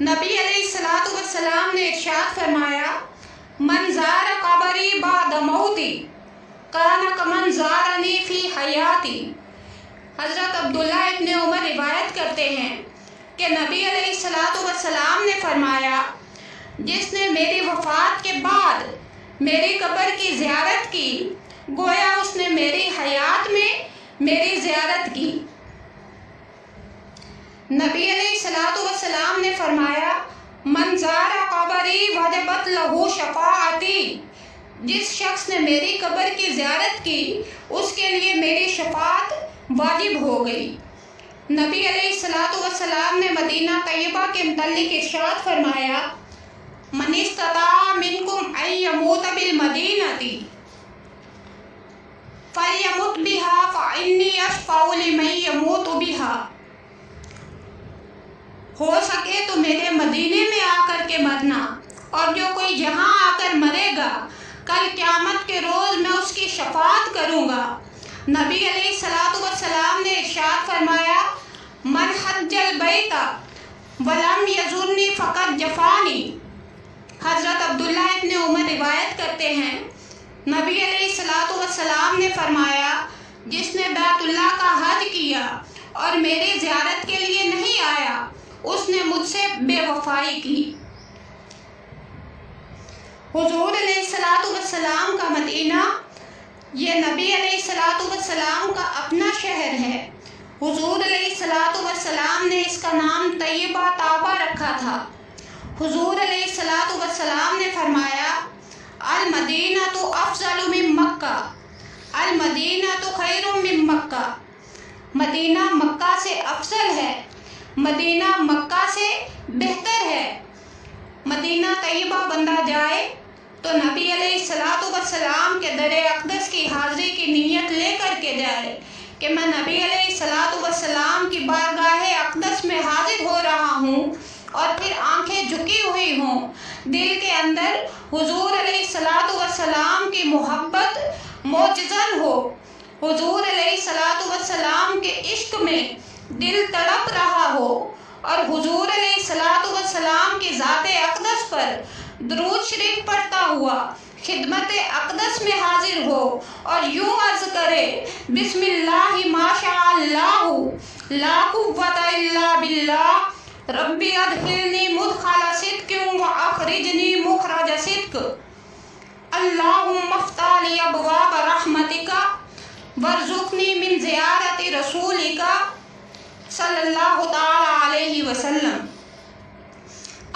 نبی علیہ السلام نے ارشاد فرمایا، من زار قبری بعد موتی کان کمن زارنی فی حیاتی۔ حضرت عبداللہ ابن عمر روایت کرتے ہیں کہ نبی علیہ السلام نے فرمایا، جس نے میری وفات کے بعد میری قبر کی زیارت کی، گویا اس نے میری حیات میں میری زیارت کی۔ نبی علیہ السلام نے فرمایا، من زار قبری وجبت لہ شفاعتی، جس شخص نے میری قبر کی زیارت کی اس کے لیے میری شفاعت واجب ہو گئی۔ نبی علیہ السلام نے مدینہ طیبہ کے متعلق ارشاد فرمایا، من استطاع منکم ان یموت بالمدینہ فلیمت بہا فانی اشفع لمن یموت بہا، ہو سکے تو میرے مدینے میں آ کر کے مرنا، اور جو کوئی یہاں آ کر مرے گا کل قیامت کے روز میں اس کی شفاعت کروں گا۔ نبی علیہ السلام نے ارشاد فرمایا، من حج البیت ولم یزرنی فقد جفانی۔ حضرت عبداللہ ابن عمر روایت کرتے ہیں، نبی علیہ السلام نے فرمایا، جس نے بیت اللہ کا حج کیا اور میری زیارت کے لیے نہیں آیا اس نے مجھ سے بے وفائی کی۔ حضور علیہ السلام کا مدینہ یہ نبی علیہ السلام کا اپنا شہر ہے۔ حضور علیہ السلام نے اس کا نام طیبہ طابہ رکھا تھا۔ حضور علیہ السلام نے فرمایا، المدینہ افضل من مکہ، المدینہ خیر من مکہ، مدینہ مکہ سے افضل ہے، مدینہ مکہ سے بہتر ہے۔ مدینہ طیبہ بندہ جائے تو نبی علیہ السلام کے در اقدس کی حاضری کی نیت لے کر کے جائے کہ میں نبی علیہ الصلوۃ والسلام کی بارگاہ اقدس میں حاضر ہو رہا ہوں اور پھر آنکھیں جھکی ہوئی ہوں، دل کے اندر حضور علیہ الصلوۃ والسلام کی محبت معجزن ہو، حضور علیہ الصلوۃ والسلام کے عشق میں دل تڑپ رہا ہو اور حضور علیہ الصلوۃ والسلام کی ذات اقدس پر درود شریف پڑھتا ہوا خدمت اقدس میں حاضر ہو اور یوں عرض کرے، بسم اللہ ما شاء اللہ لا قوت الا باللہ ربی ادخلنی مدخل صدق واخرجنی مخرج صدق، اللہم افتح لی ابواب رحمتک وارزقنی من زیارت رسولک صلی اللہ تعالی علیہ وسلم۔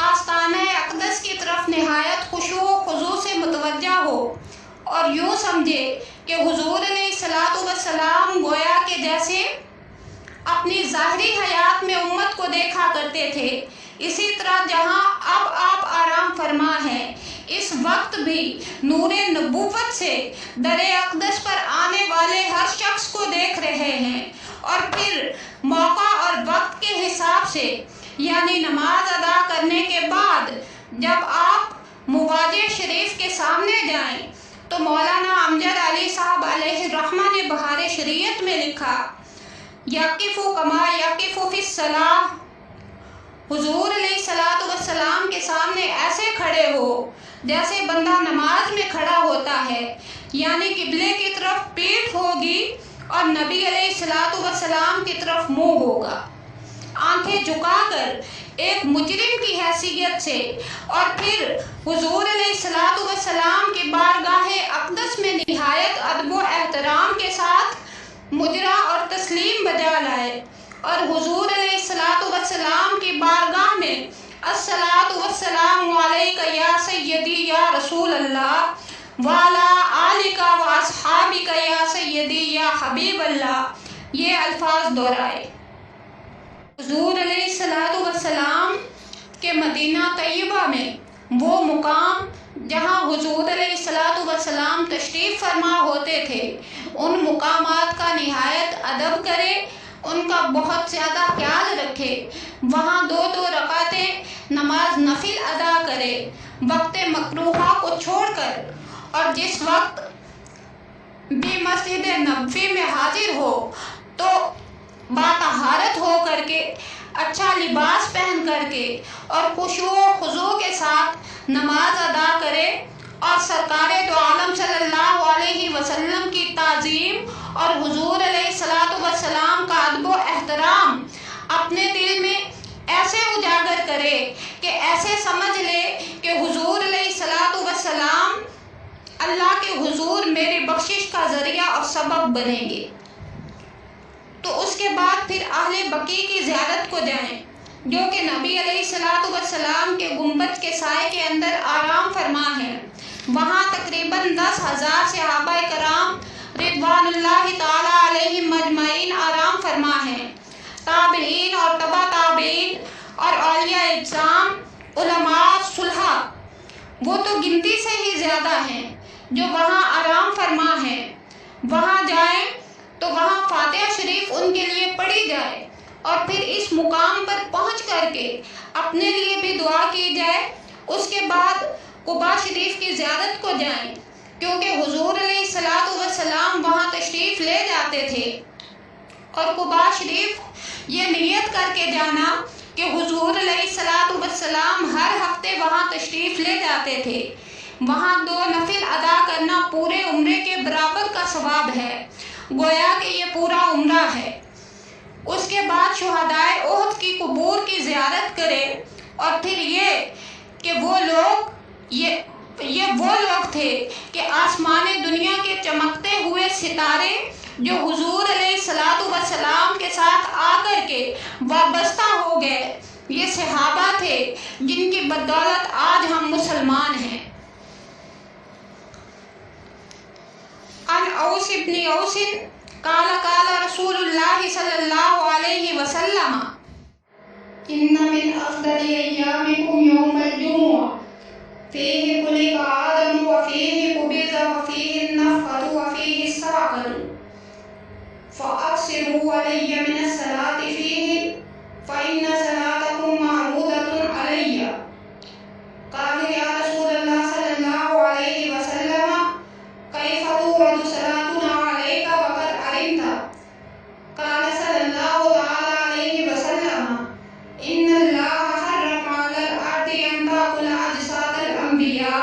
آستانہ اقدس کی طرف نہایت خشوع و خضوع سے متوجہ ہو اور یوں سمجھے کہ حضور علیہ الصلوۃ والسلام گویا کہ جیسے اپنی ظاہری حیات میں امت کو دیکھا کرتے تھے، اسی طرح جہاں اب آپ آرام فرما ہیں، اس وقت بھی نور نبوت سے در اقدس پر آنے والے ہر شخص کو دیکھ رہے ہیں، اور پھر موقع اور وقت کے حساب سے یعنی نماز ادا کرنے کے بعد جب آپ مواضع شریف کے سامنے جائیں تو مولانا امجد علی صاحب علیہ الرحمہ نے بہار شریعت میں لکھا، یقف کما یقف فی الصلاۃ، حضور علیہ الصلوۃ والسلام کے سامنے ایسے کھڑے ہو جیسے بندہ نماز میں کھڑا ہوتا ہے، یعنی قبلے کی طرف پیٹھ ہوگی اور نبی علیہ الصلوۃ والسلام کی طرف منہ ہوگا، آنکھیں جھکا کر ایک مجرم کی حیثیت سے، اور پھر حضور علیہ الصلوۃ والسلام کی بارگاہ اقدس میں نہایت ادب و احترام کے ساتھ مجرا اور تسلیم بجا لائے، اور حضور علیہ الصلوۃ والسلام کی بارگاہ میں الصلاۃ والسلام علیک یا سیدی یا رسول اللہ وعلی آلک و اصحابک یا سیدی یا حبیب اللہ، یہ الفاظ دہرائے۔ حضور علیہ الصلوۃ والسلام کے مدینہ طیبہ میں وہ مقام جہاں حضور علیہ الصلوۃ والسلام تشریف فرما ہوتے تھے، ان مقامات کا نہایت ادب کرے، ان کا بہت زیادہ خیال رکھے، وہاں 2 رکعتیں نماز نفل ادا کرے وقت مکروہہ کو چھوڑ کر، اور جس وقت بھی مسجد نبوی میں حاضر ہو تو باطہارت ہو کر کے، اچھا لباس پہن کر کے اور خشوع و خضوع کے ساتھ نماز ادا کرے، اور سرکار دو عالم صلی اللہ علیہ وسلم کی تعظیم اور حضور علیہ الصلوۃ والسلام کا ادب و احترام اپنے دل میں ایسے اجاگر کرے کہ ایسے سمجھ لے کہ حضور علیہ الصلوۃ والسلام اللہ کے حضور میری بخشش کا ذریعہ اور سبب بنیں گے۔ تو اس کے بعد پھر اہل بقیع کی زیارت کو جائیں، جو کہ نبی علیہ الصلوۃ والسلام کے گنبد کے سائے کے اندر آرام فرما ہے، وہاں تقریباً 10,000 صحابہ کرام رضوان اللہ تعالی علیہم مجمعین آرام فرما ہیں، تابعین اور تبع تابعین اور اولیاء اعظام، علماء، صلحاء، وہ تو گنتی سے ہی زیادہ ہیں جو وہاں آرام فرما ہیں۔ وہاں جائیں تو وہاں فاتحہ شریف ان کے لیے پڑھی جائے، اور پھر اس مقام پر پہنچ کر کے اپنے لیے بھی دعا کی جائے۔ اس کے بعد قباء شریف کی زیارت کو جائیں، کیونکہ حضور علیہ الصلوۃ والسلام وہاں تشریف لے جاتے تھے، اور قباء شریف یہ نیت کر کے جانا کہ حضور علیہ الصلوۃ والسلام ہر ہفتے وہاں تشریف لے جاتے تھے، وہاں 2 نفل ادا کرنا پورے عمرے کے برابر کا ثواب ہے، گویا کہ یہ پورا عمرہ ہے۔ اس کے بعد شہدائے احد کی قبور کی زیارت کرے، اور پھر یہ کہ وہ لوگ تھے کہ آسمان دنیا کے چمکتے ہوئے ستارے جو حضور علیہ الصلوۃ والسلام کے ساتھ آ کر کے وابستہ ہو گئے، یہ صحابہ تھے جن کی بدولت آج ہم مسلمان ہیں۔ عن اوس بن اوس قال قال رسول اللہ صلی اللہ علیہ وسلم ان من افضل ایامکم یوم الجمعہ فیہ خلق آدم وفیہ قبض وفیہ النفخۃ وفیہ الصاعقۃ فَأَكْثِرُوا عَلَيَّ مِنَ الصَّلَاةِ فِيهِ فَإِنَّ صَلَاتَكُمْ مَعْرُودَةٌ عَلَيَّ. قالوا یا رسول اللہ صلی اللہ علیہ وسلم کیف تورد صلاتنا علیک وقد علمت؟ قال صلی اللہ تعالی علیہ وسلم ان اللہ حرم علی الارض ان تاکل اجساد الانبیاء.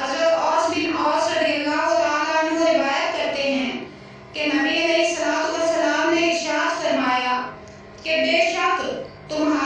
حضرت اوس بن اوس رضی اللہ تعالیٰ عنہ روایت کرتے ہیں کہ نبی علیہ الصلوۃ والسلام نے ارشاد فرمایا کہ بے شک تمہارے